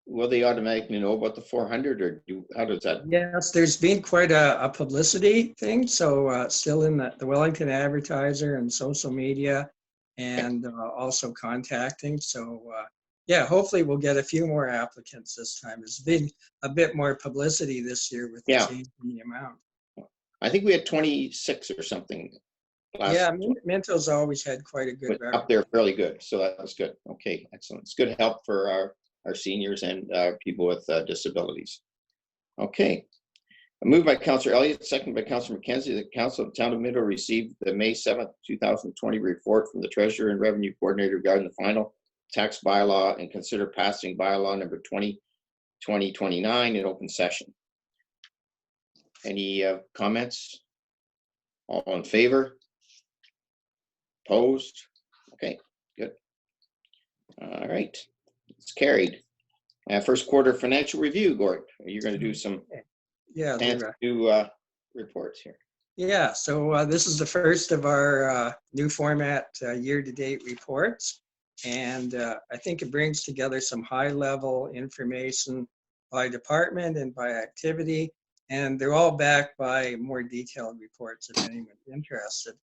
Speaker 1: will they automatically know about the 400, or how does that?
Speaker 5: Yes, there's been quite a publicity thing. So still in the Wellington Advertiser and social media, and also contacting. So yeah, hopefully we'll get a few more applicants this time. There's been a bit more publicity this year with the change in the amount.
Speaker 1: I think we had 26 or something.
Speaker 5: Yeah, Minto's always had quite a good record.
Speaker 1: Up there fairly good, so that was good. Okay, excellent. It's good help for our seniors and people with disabilities. Okay, Moved by Councillor Elliott, second by Councillor McKenzie, the Council of the Town of Minto received the May 7th, 2020 report from the Treasurer and Revenue Coordinator regarding the final tax bylaw and consider passing bylaw number 2020-29 in open session. Any comments? All in favor? Opposed? Okay, good. All right, it's carried. First quarter financial review, Gord. You're going to do some
Speaker 5: Yeah,
Speaker 1: new reports here.
Speaker 5: yeah. So this is the first of our new format year-to-date reports, and I think it brings together some high-level information by department and by activity, and they're all backed by more detailed reports if anyone's interested.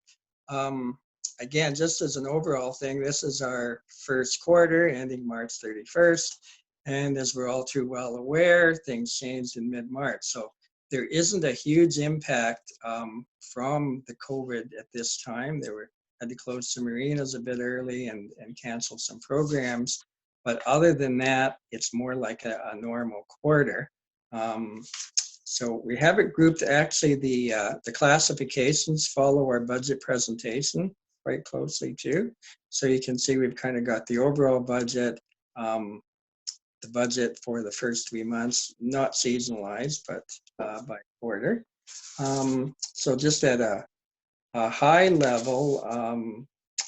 Speaker 5: Again, just as an overall thing, this is our first quarter ending March 31st. And as we're all too well aware, things changed in mid-March. So there isn't a huge impact from the COVID at this time. Had to close some marinas a bit early and cancel some programs. But other than that, it's more like a normal quarter. So we have it grouped. Actually, the classifications follow our budget presentation quite closely too. So you can see we've kind of got the overall budget, the budget for the first 3 months, not seasonalized, but by quarter. So just at a high level,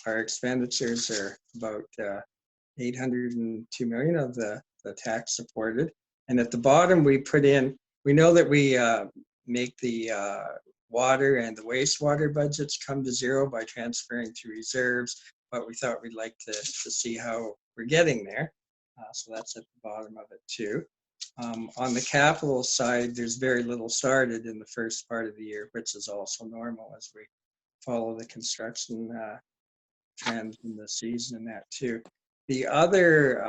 Speaker 5: our expenditures are about 802 million of the tax supported. And at the bottom, we put in, we know that we make the water and the wastewater budgets come to zero by transferring to reserves, but we thought we'd like to see how we're getting there. So that's at the bottom of it too. On the capital side, there's very little started in the first part of the year, which is also normal as we follow the construction trend in the season and that too. The other,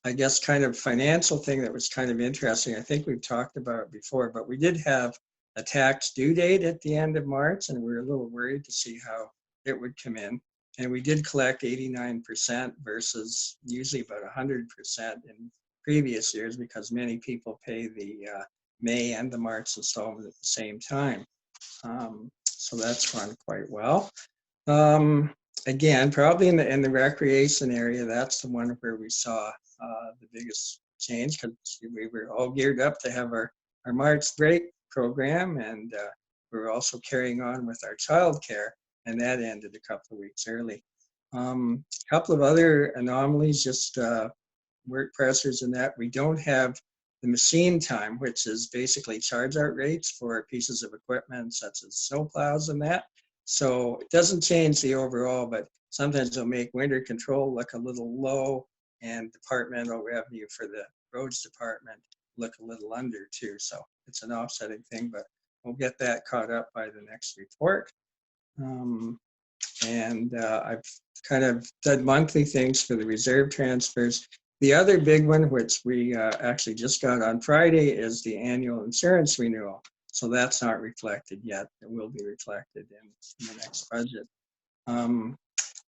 Speaker 5: I guess, kind of financial thing that was kind of interesting, I think we've talked about it before, but we did have a tax due date at the end of March, and we were a little worried to see how it would come in. And we did collect 89% versus usually about 100% in previous years because many people pay the May and the March installment at the same time. So that's gone quite well. Again, probably in the recreation area, that's the one where we saw the biggest change because we were all geared up to have our March break program, and we were also carrying on with our childcare, and that ended a couple of weeks early. A couple of other anomalies, just work pressures in that we don't have the machine time, which is basically charge out rates for pieces of equipment such as snow plows and that. So it doesn't change the overall, but sometimes it'll make winter control look a little low and departmental revenue for the roads department look a little under too. So it's an offsetting thing, but we'll get that caught up by the next report. I've kind of done monthly things for the reserve transfers. The other big one, which we actually just got on Friday, is the annual insurance renewal. So that's not reflected yet. It will be reflected in the next budget.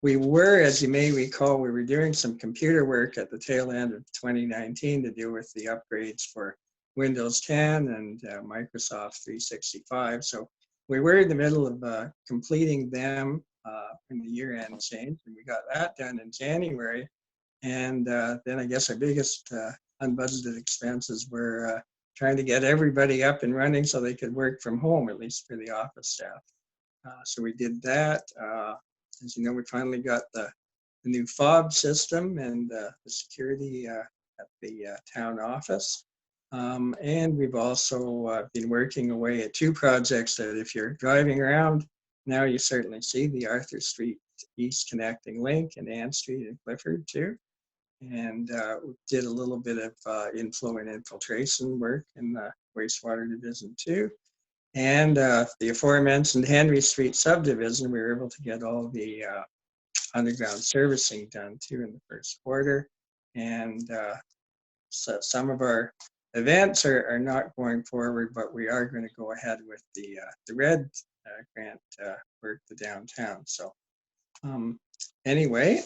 Speaker 5: We were, as you may recall, we were doing some computer work at the tail end of 2019 to deal with the upgrades for Windows 10 and Microsoft 365. So we were in the middle of completing them when the year-end changed, and we got that done in January. And then I guess our biggest unbudgeted expenses were trying to get everybody up and running so they could work from home, at least for the office staff. So we did that. As you know, we finally got the new fob system and the security at the town office. And we've also been working away at two projects that if you're driving around, now you certainly see the Arthur Street East Connecting Link and Ann Street in Clifford too. And we did a little bit of inflow and infiltration work in the wastewater division too. And the aforementioned Henry Street subdivision, we were able to get all the underground servicing done too in the first quarter. And so some of our events are not going forward, but we are going to go ahead with the RED grant work to downtown. So anyway,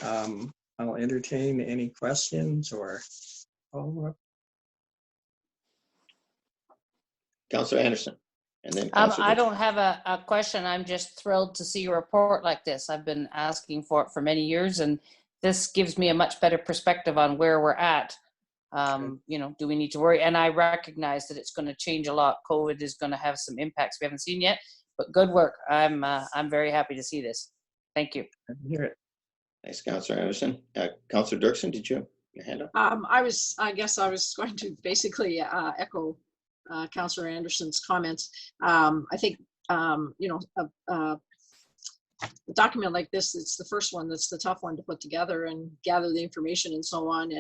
Speaker 5: I'll entertain any questions or follow-up.
Speaker 1: Councillor Anderson, and then Councillor.
Speaker 10: I don't have a question. I'm just thrilled to see a report like this. I've been asking for it for many years, and this gives me a much better perspective on where we're at. You know, do we need to worry? And I recognize that it's going to change a lot. COVID is going to have some impacts we haven't seen yet, but good work. I'm very happy to see this. Thank you.
Speaker 5: Hear it.
Speaker 1: Thanks, Councillor Anderson. Councillor Dirksen, did you have your hand up?
Speaker 7: I guess I was going to basically echo Councillor Anderson's comments. I think, you know, a document like this, it's the first one that's the tough one to put together and gather the information and so on,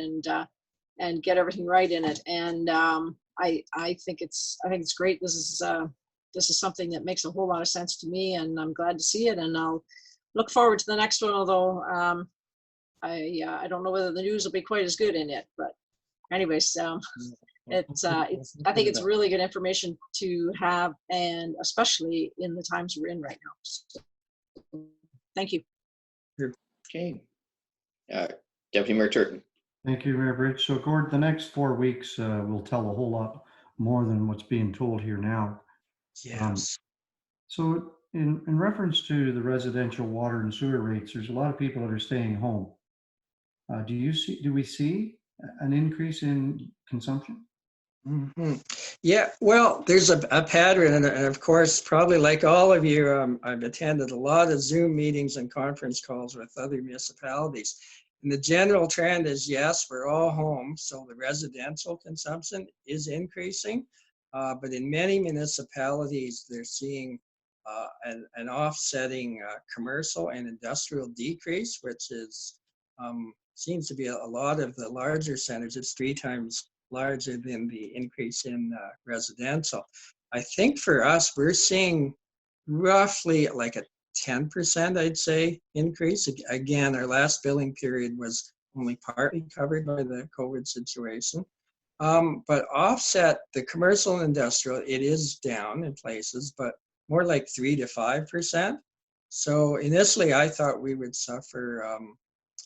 Speaker 7: and get everything right in it. And I think it's great. This is something that makes a whole lot of sense to me, and I'm glad to see it. And I'll look forward to the next one, although I don't know whether the news will be quite as good in it. But anyways, I think it's really good information to have, and especially in the times we're in right now. So, thank you.
Speaker 1: Okay. Deputy Mayor Turton.
Speaker 4: Thank you, Mayor Bridge. So Gord, the next 4 weeks will tell a whole lot more than what's being told here now.
Speaker 5: Yes.
Speaker 4: So in reference to the residential water and sewer rates, there's a lot of people that are staying home. Do we see an increase in consumption?
Speaker 5: Mm-hmm. Yeah, well, there's a pattern, and of course, probably like all of you, I've attended a lot of Zoom meetings and conference calls with other municipalities. And the general trend is, yes, we're all home, so the residential consumption is increasing. But in many municipalities, they're seeing an offsetting commercial and industrial decrease, which is seems to be a lot of the larger centers. It's 3 times larger than the increase in residential. I think for us, we're seeing roughly like a 10%, I'd say, increase. Again, our last billing period was only partly covered by the COVID situation. But offset the commercial and industrial, it is down in places, but more like 3 to 5%. So initially, I thought we would suffer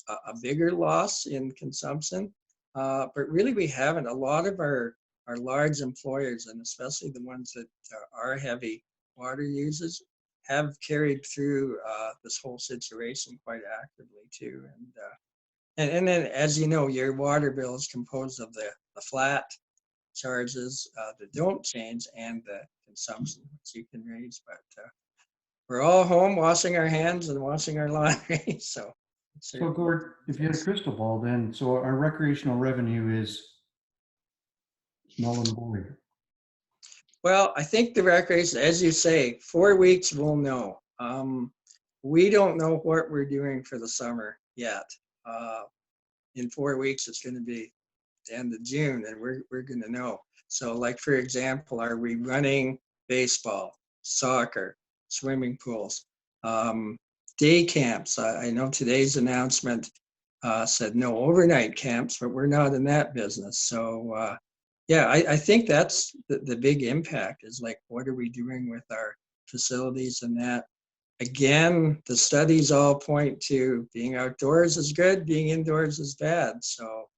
Speaker 5: a bigger loss in consumption, but really we haven't. A lot of our large employers, and especially the ones that are heavy water users, have carried through this whole situation quite actively too. And then, as you know, your water bill is composed of the flat charges that don't change and the consumption, which you can raise. But we're all home washing our hands and washing our laundry. So
Speaker 4: Gord, if you had a crystal ball, then so our recreational revenue is null and void.
Speaker 5: Well, I think the recreation, as you say, 4 weeks we'll know. We don't know what we're doing for the summer yet. In 4 weeks, it's going to be the end of June, and we're going to know. So, like for example, are we running baseball, soccer, swimming pools, day camps? I know today's announcement said no overnight camps, but we're not in that business. So. Yeah, I think that's the big impact is like, what are we doing with our facilities and that? Again, the studies all point to being outdoors is good, being indoors is bad. So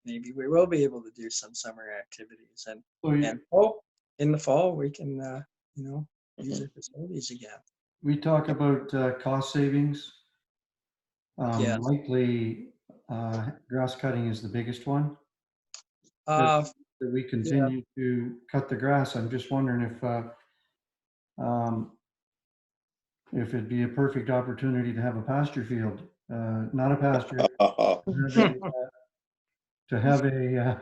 Speaker 5: maybe we will be able to do some summer activities and hope in the fall we can, use our facilities again.
Speaker 4: We talk about cost savings.
Speaker 5: Yes.
Speaker 4: Likely grass cutting is the biggest one. That we continue to cut the grass. I'm just wondering if it'd be a perfect opportunity to have a pasture field, not a pasture, to have a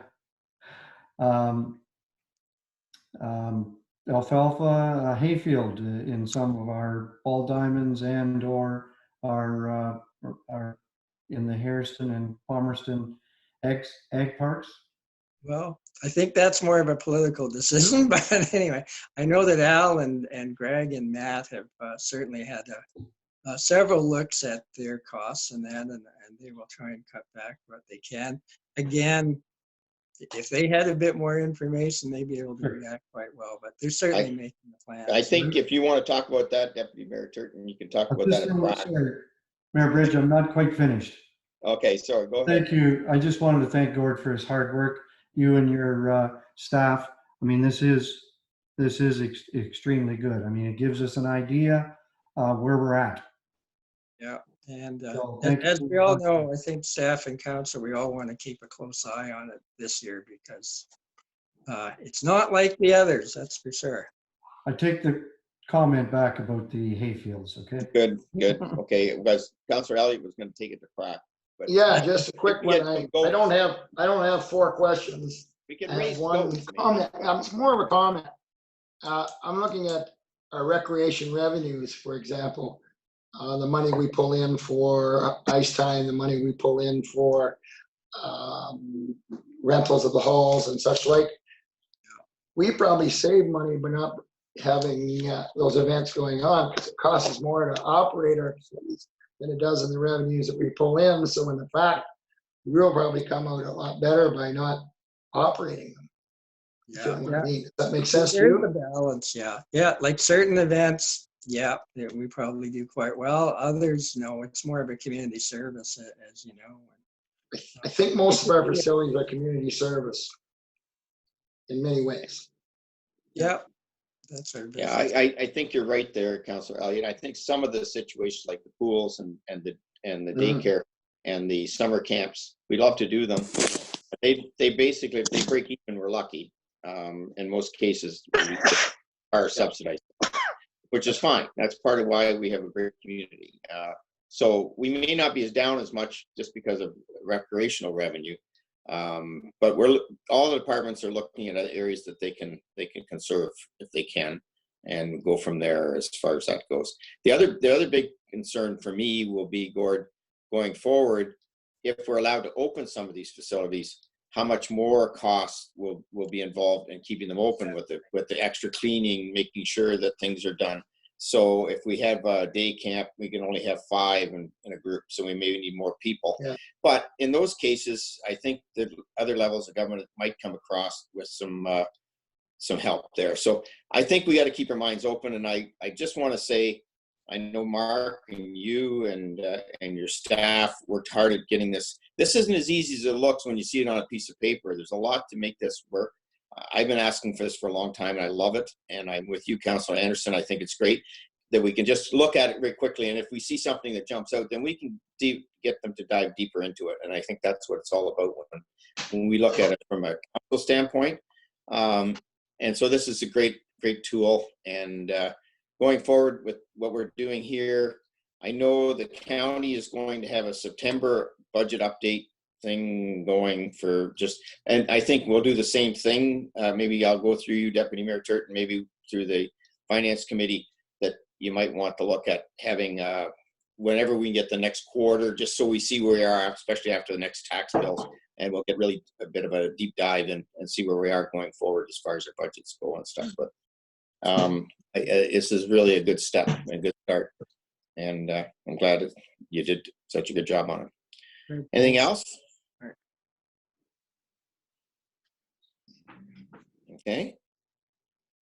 Speaker 4: alfalfa hayfield in some of our ball diamonds and or our in the Hairston and Palmerston egg parks.
Speaker 5: Well, I think that's more of a political decision, but anyway, I know that Al and Greg and Matt have certainly had several looks at their costs and that, and they will try and cut back what they can. Again, if they had a bit more information, they'd be able to react quite well, but they're certainly making the plan.
Speaker 1: I think if you want to talk about that, Deputy Mayor Turton, you can talk about that in private.
Speaker 4: Mayor Bridge, I'm not quite finished.
Speaker 1: Okay, sorry, go ahead.
Speaker 4: Thank you. I just wanted to thank Gord for his hard work. You and your staff. I mean, this is this is extremely good. I mean, it gives us an idea where we're at.
Speaker 5: Yeah, and
Speaker 4: So thank you
Speaker 5: as
Speaker 4: for
Speaker 5: we all
Speaker 4: your-
Speaker 5: know, I think staff and council, we all want to keep a close eye on it this year because it's not like the others, that's for sure.
Speaker 4: I take the comment back about the hayfields, okay?
Speaker 1: Good, good. Okay, it was, Councillor Elliott was gonna take it to crack. But
Speaker 8: Yeah, just a quick
Speaker 1: we get
Speaker 8: one.
Speaker 1: some
Speaker 8: I don't
Speaker 1: goats.
Speaker 8: have 4 questions.
Speaker 1: We can
Speaker 8: I have
Speaker 1: raise
Speaker 8: one
Speaker 1: goats. maybe.
Speaker 8: comment. It's more of a comment. I'm looking at our recreation revenues, for example, the money we pull in for ice time, the money we pull in for rentals of the halls and such like. We probably save money by not having those events going on, because it costs us more to operate our facilities than it does in the revenues that we pull in. So in the fact, we'll probably come out a lot better by not operating them. You feel what I mean? Does that make sense to
Speaker 5: There's
Speaker 8: you?
Speaker 5: a balance, yeah. Yeah, like certain events, yeah, we probably do quite well. Others, no, it's more of a community service, as you know.
Speaker 8: I think most of our facilities are community service in many ways.
Speaker 5: Yeah, that's our
Speaker 1: Yeah,
Speaker 5: business.
Speaker 1: I think you're right there, Councillor Elliott. I think some of the situations like the pools and the daycare and the summer camps, we'd love to do them. They basically, if they break even, we're lucky. In most cases, we are subsidized, which is fine. That's part of why we have a great community. So we may not be as down as much just because of recreational revenue, but all the departments are looking at areas that they can conserve if they can, and go from there as far as that goes. The other big concern for me will be, Gord, going forward, if we're allowed to open some of these facilities, how much more cost will be involved in keeping them open with the extra cleaning, making sure that things are done. So if we have a day camp, we can only have 5 in a group, so we may need more people.
Speaker 8: Yeah.
Speaker 1: But in those cases, I think that other levels of government might come across with some help there. So I think we got to keep our minds open. And I just want to say, I know Mark and you and your staff worked hard at getting this. This isn't as easy as it looks when you see it on a piece of paper. There's a lot to make this work. I've been asking for this for a long time, and I love it. And I'm with you, Councillor Anderson. I think it's great that we can just look at it very quickly. And if we see something that jumps out, then we can get them to dive deeper into it. And I think that's what it's all about when we look at it from a council standpoint. And so this is a great tool. And going forward with what we're doing here, I know the county is going to have a September budget update thing going for and I think we'll do the same thing. Maybe I'll go through you, Deputy Mayor Turton, maybe through the Finance Committee, that you might want to look at having whenever we get the next quarter, just so we see where we are, especially after the next tax bills, and we'll get really a bit of a deep dive and see where we are going forward as far as our budgets go and stuff. But this is really a good step and a good start, and I'm glad that you did such a good job on it. Anything else? Okay.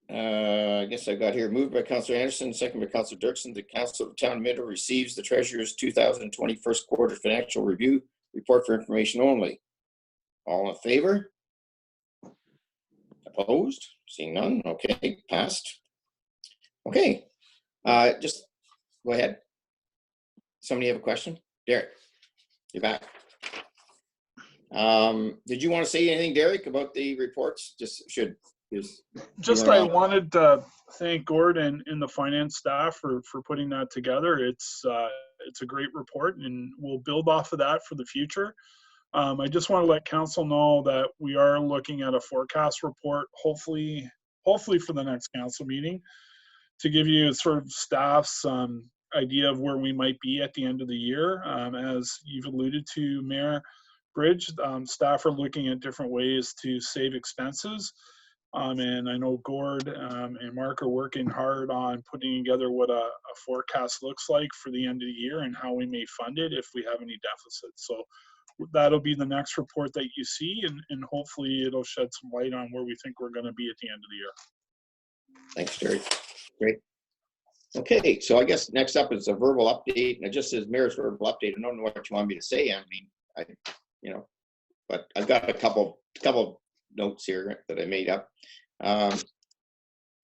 Speaker 1: I guess I got here, moved by Councillor Anderson, second by Councillor Dirksen. The Council of Town Middle receives the Treasurer's 2020 first quarter financial review report for information only. All in favor? Opposed? Seeing none. Okay, passed. Okay, just go ahead. Somebody have a question? Derek, you're back. Did you want to say anything, Derek, about the reports?
Speaker 9: Just I wanted to thank Gord and the finance staff for putting that together. It's a great report, and we'll build off of that for the future. I just want to let council know that we are looking at a forecast report, hopefully for the next council meeting, to give you sort of staff's idea of where we might be at the end of the year. As you've alluded to, Mayor Bridge, staff are looking at different ways to save expenses. And I know Gord and Mark are working hard on putting together what a forecast looks like for the end of the year and how we may fund it if we have any deficits. So that'll be the next report that you see, and hopefully it'll shed some light on where we think we're going to be at the end of the year.
Speaker 1: Thanks, Terry. Great. Okay, so I guess next up is a verbal update, and it just says Mayor's verbal update. I don't know what you want me to say. I mean, but I've got a couple notes here that I made up.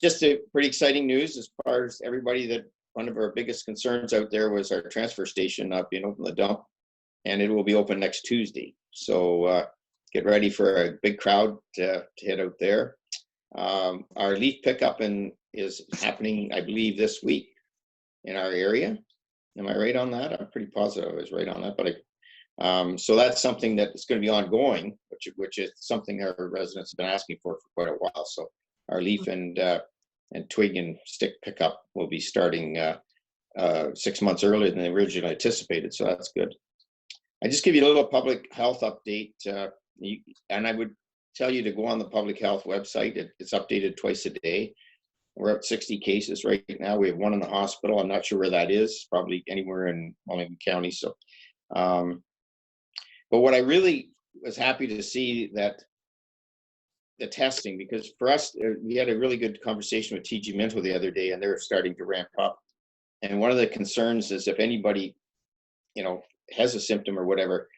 Speaker 1: just a pretty exciting news as far as everybody, that one of our biggest concerns out there was our transfer station not being open, the dump, and it will be open next Tuesday. So get ready for a big crowd to head out there. Our leaf pickup is happening, I believe, this week in our area. Am I right on that? I'm pretty positive I was right on that. But so that's something that is going to be ongoing, which is something our residents have been asking for quite a while. So our leaf and twig and stick pickup will be starting 6 months earlier than they originally anticipated. So that's good. I just give you a little public health update, and I would tell you to go on the public health website. It's updated twice a day. We're at 60 cases right now. We have one in the hospital. I'm not sure where that is, probably anywhere in Wellington County. So, but what I really was happy to see that the testing, because for us, we had a really good conversation with TG Mental the other day, and they're starting to ramp up. And one of the concerns is if anybody, has a symptom or whatever,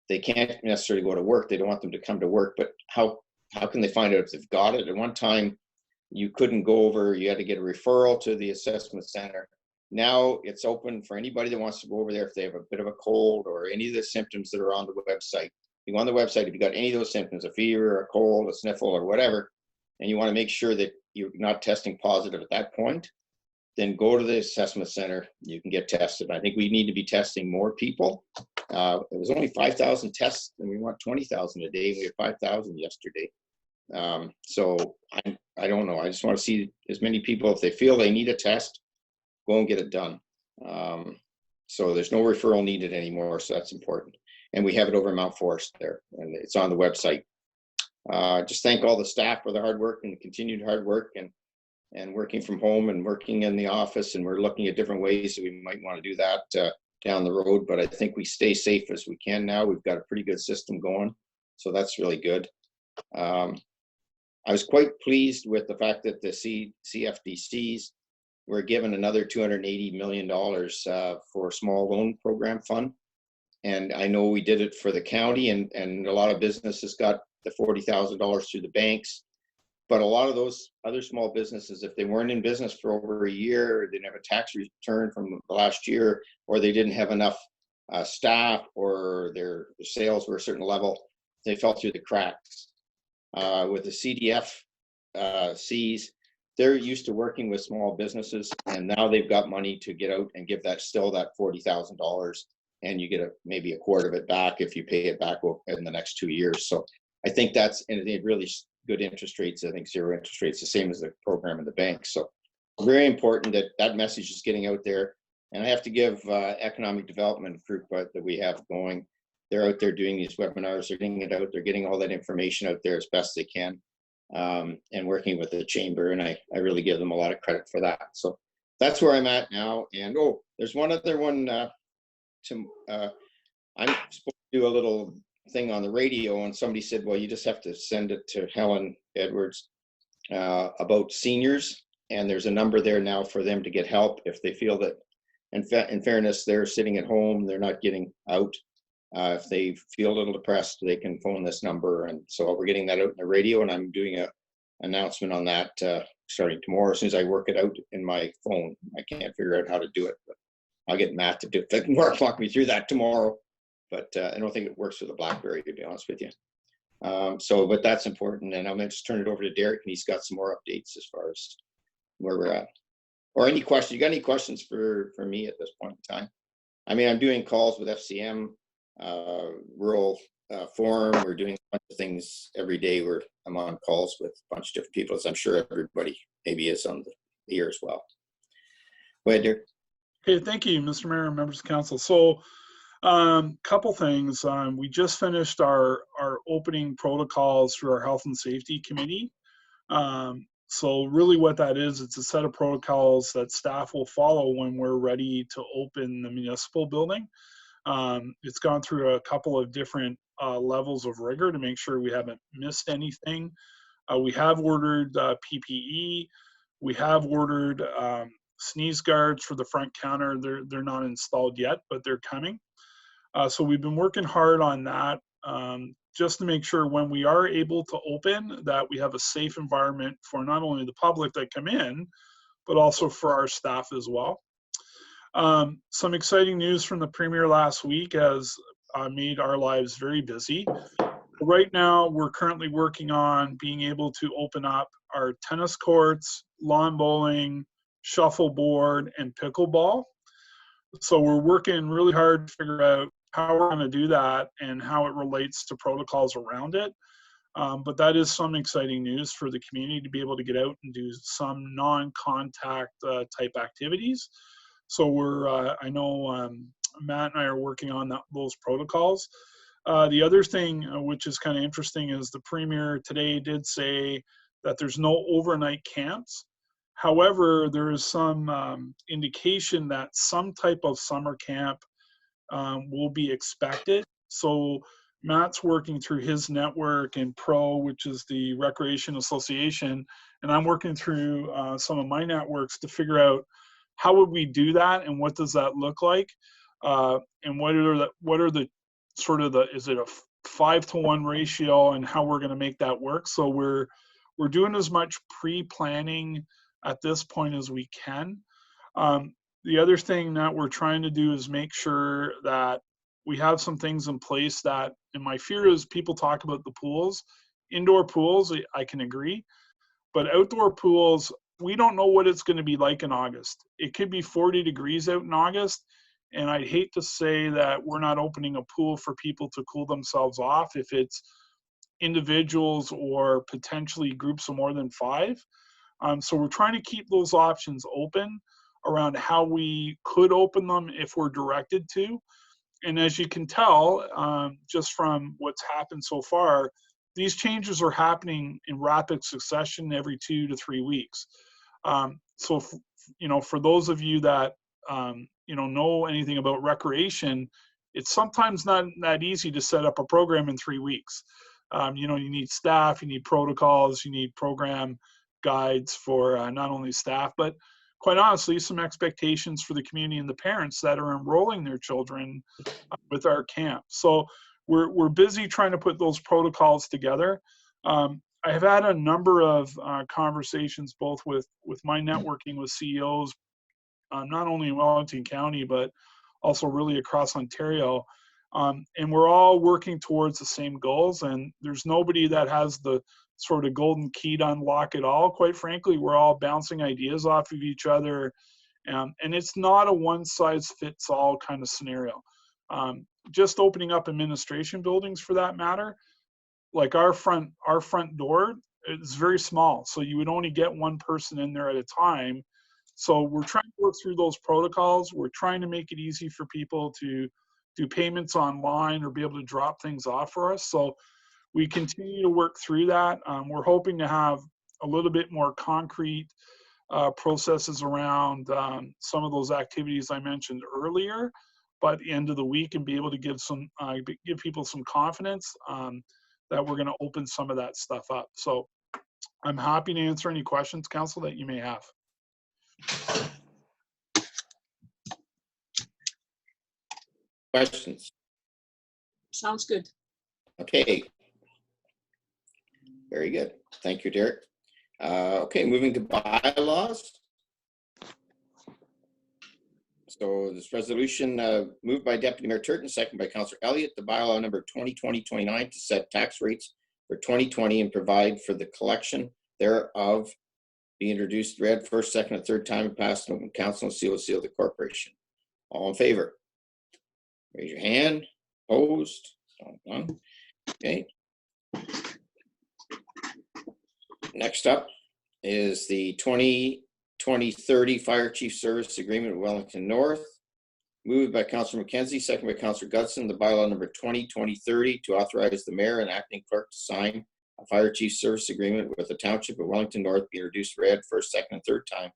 Speaker 1: they can't necessarily go to work. They don't want them to come to work, but how can they find out if they've got it? At one time, you couldn't go over, you had to get a referral to the assessment center. Now it's open for anybody that wants to go over there if they have a bit of a cold or any of the symptoms that are on the website. You go on the website, if you got any of those symptoms, a fever, a cold, a sniffle, or whatever, and you want to make sure that you're not testing positive at that point, then go to the assessment center. You can get tested. I think we need to be testing more people. It was only 5,000 tests, and we want 20,000 a day. We had 5,000 yesterday. So I don't know. I just want to see as many people, if they feel they need a test, go and get it done. So there's no referral needed anymore. So that's important. And we have it over in Mount Forest there, and it's on the website. Just thank all the staff for the hard work and continued hard work and working from home and working in the office. And we're looking at different ways that we might want to do that down the road. But I think we stay safe as we can now. We've got a pretty good system going. So that's really good. I was quite pleased with the fact that the CFDCs were given another $280 million for small loan program fund. And I know we did it for the county, and a lot of businesses got the $40,000 through the banks. But a lot of those other small businesses, if they weren't in business for over a year, or they didn't have a tax return from the last year, or they didn't have enough staff, or their sales were a certain level, they fell through the cracks. With the CDF they're used to working with small businesses, and now they've got money to get out and give that $40,000, and you get maybe a quarter of it back if you pay it back in the next 2 years. So I think that's really good interest rates. I think zero interest rates, the same as the program in the bank. So very important that message is getting out there. And I have to give economic development group that we have going. They're out there doing these webinars. They're getting it out. They're getting all that information out there as best they can, and working with the chamber. And I really give them a lot of credit for that. So that's where I'm at now. And there's one other one. I'm supposed to do a little thing on the radio, and somebody said, well, you just have to send it to Helen Edwards about seniors. And there's a number there now for them to get help if they feel that, in fairness, they're sitting at home, they're not getting out. If they feel a little depressed, they can phone this number. And so we're getting that out in the radio, and I'm doing an announcement on that starting tomorrow as soon as I work it out in my phone. I can't figure out how to do it, but I'll get Matt to do it. They can walk me through that tomorrow, but I don't think it works with a BlackBerry, to be honest with you. But that's important, and I'm going to just turn it over to Derek, and he's got some more updates as far as where we're at. Or any questions? You got any questions for me at this point in time? I mean, I'm doing calls with FCM, Rural Forum. We're doing a bunch of things every day where I'm on calls with a bunch of different people, as I'm sure everybody maybe is on the here as well. Go ahead, Derek.
Speaker 9: Okay, thank you, Mr. Mayor and members of council. So couple things. We just finished our opening protocols through our health and safety committee. So really what that is, it's a set of protocols that staff will follow when we're ready to open the municipal building. It's gone through a couple of different levels of rigor to make sure we haven't missed anything. We have ordered PPE. We have ordered sneeze guards for the front counter. They're not installed yet, but they're coming. So we've been working hard on that. just to make sure when we are able to open that we have a safe environment for not only the public that come in, but also for our staff as well. Some exciting news from the Premier last week has made our lives very busy. Right now, we're currently working on being able to open up our tennis courts, lawn bowling, shuffleboard, and pickleball. So we're working really hard to figure out how we're going to do that and how it relates to protocols around it. But that is some exciting news for the community to be able to get out and do some non-contact type activities. So I know Matt and I are working on those protocols. The other thing, which is kind of interesting, is the Premier today did say that there's no overnight camps. However, there is some indication that some type of summer camp will be expected. So Matt's working through his network and PRO, which is the Recreation Association, and I'm working through some of my networks to figure out how would we do that and what does that look like, and what are the sort of is it a 5-to-1 ratio and how we're going to make that work. So we're doing as much pre-planning at this point as we can. The other thing that we're trying to do is make sure that we have some things in place that, and my fear is people talk about the pools, indoor pools, I can agree, but outdoor pools, we don't know what it's going to be like in August. It could be 40 degrees out in August. And I'd hate to say that we're not opening a pool for people to cool themselves off if it's individuals or potentially groups of more than 5. So we're trying to keep those options open around how we could open them if we're directed to. And as you can tell, just from what's happened so far, these changes are happening in rapid succession every 2 to 3 weeks. So, for those of you that know anything about recreation, it's sometimes not that easy to set up a program in 3 weeks. You need staff, you need protocols, you need program guides for not only staff, but quite honestly, some expectations for the community and the parents that are enrolling their children with our camp. So we're busy trying to put those protocols together. I have had a number of conversations both with my networking with CEOs, not only in Wellington County, but also really across Ontario. And we're all working towards the same goals, and there's nobody that has the sort of golden key to unlock it all. Quite frankly, we're all bouncing ideas off of each other, and it's not a one-size-fits-all kind of scenario. Just opening up administration buildings, for that matter, like our front door is very small, so you would only get one person in there at a time. So we're trying to work through those protocols. We're trying to make it easy for people to do payments online or be able to drop things off for us. So we continue to work through that. We're hoping to have a little bit more concrete processes around some of those activities I mentioned earlier by the end of the week, and be able to give people some confidence that we're going to open some of that stuff up. So I'm happy to answer any questions, Council, that you may have.
Speaker 1: Questions?
Speaker 7: Sounds good.
Speaker 1: Okay. Very good. Thank you, Derek. Okay, moving to bylaws. So this resolution moved by Deputy Mayor Turton, second by Councillor Elliott, the bylaw number 2020-29 to set tax rates for 2020 and provide for the collection thereof be introduced, read first, second, and third time, and passed in open council and seal of the corporation. All in favor? Raise your hand. Opposed? None. Okay. Next up is the 2020-30 Fire Chief Service Agreement with Wellington North. Moved by Councillor McKenzie, second by Councillor Gudson, the bylaw number 2020-30 to authorize the mayor and acting clerk to sign a Fire Chief Service Agreement with the Township of Wellington North be introduced, read first, second, and third time,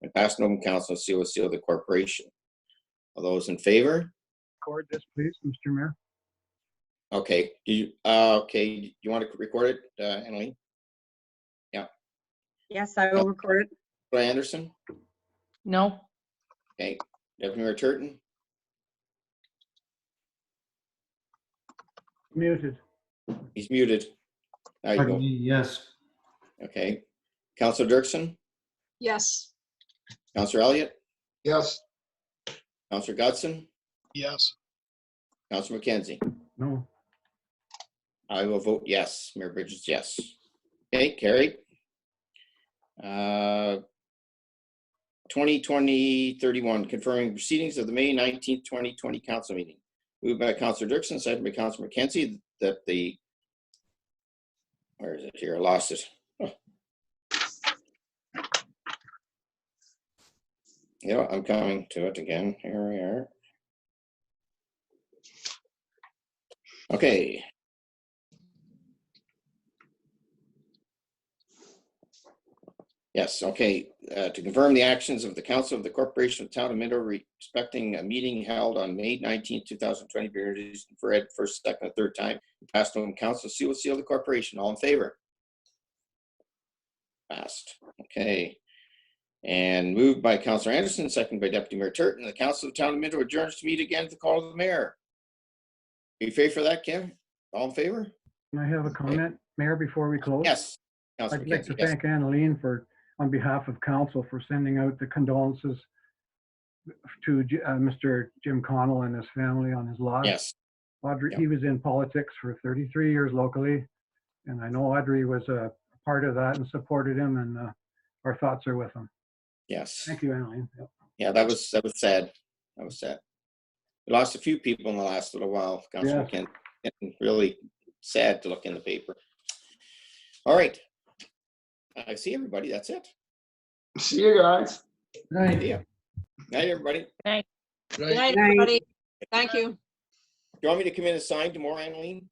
Speaker 1: and passed in open council and seal of the corporation. All those in favor?
Speaker 3: Record this, please, Mr. Mayor.
Speaker 1: Okay. You want to record it, Annalee? Yeah.
Speaker 12: Yes, I will record it.
Speaker 1: Anderson?
Speaker 10: No.
Speaker 1: Okay. Deputy Mayor Turton?
Speaker 3: Muted.
Speaker 1: He's muted. There you
Speaker 4: Pardon
Speaker 1: go.
Speaker 4: me, yes.
Speaker 1: Okay. Councillor Dirksen,
Speaker 7: Yes.
Speaker 1: Councillor Elliott,
Speaker 8: Yes.
Speaker 1: Councillor Godson,
Speaker 11: Yes.
Speaker 1: Councillor McKenzie.
Speaker 3: No.
Speaker 1: I will vote yes. Mayor Bridges, yes. Okay, carried. 2020-31, confirming proceedings of the May 19th, 2020 council meeting. Moved by Councillor Dirksen, seconded by Councillor McKenzie that the, where is it here? I lost it. Oh. Yeah, I'm coming to it again. Here we are. Okay. Yes, okay. To confirm the actions of the Council of the Corporation of Town of Minto respecting a meeting held on May 19, 2020, be introduced and read first, second, and third time. Passed on council seal the corporation. All in favor? Passed. Okay. And moved by Councillor Anderson, second by Deputy Mayor Turton. The Council of the Town of Minto adjourns to meet again at the call of the mayor. Are you favor for that, Kim? All in favor?
Speaker 3: Can I have a comment, Mayor, before we close?
Speaker 1: Yes. Councillor
Speaker 3: I'd like to
Speaker 1: McKenzie, yes.
Speaker 3: thank Annaleen on behalf of council for sending out the condolences to Mr. Jim Connell and his family on his loss.
Speaker 1: Yes.
Speaker 3: Audrey,
Speaker 1: Yep.
Speaker 3: he was in politics for 33 years locally, and I know Audrey was a part of that and supported him, and our thoughts are with him.
Speaker 1: Yes.
Speaker 3: Thank you, Annaleen. Yep.
Speaker 1: Yeah, that was sad. That was sad. We lost a few people in the last little while, Councillor
Speaker 3: Yeah.
Speaker 1: McKenzie. Really sad to look in the paper. All right. I see everybody. That's it.
Speaker 8: See you guys.
Speaker 4: Right.
Speaker 1: Yeah. Night, everybody.
Speaker 7: Good night, everybody. Thank you.
Speaker 1: Do you want me to come in and sign tomorrow, Annaleen?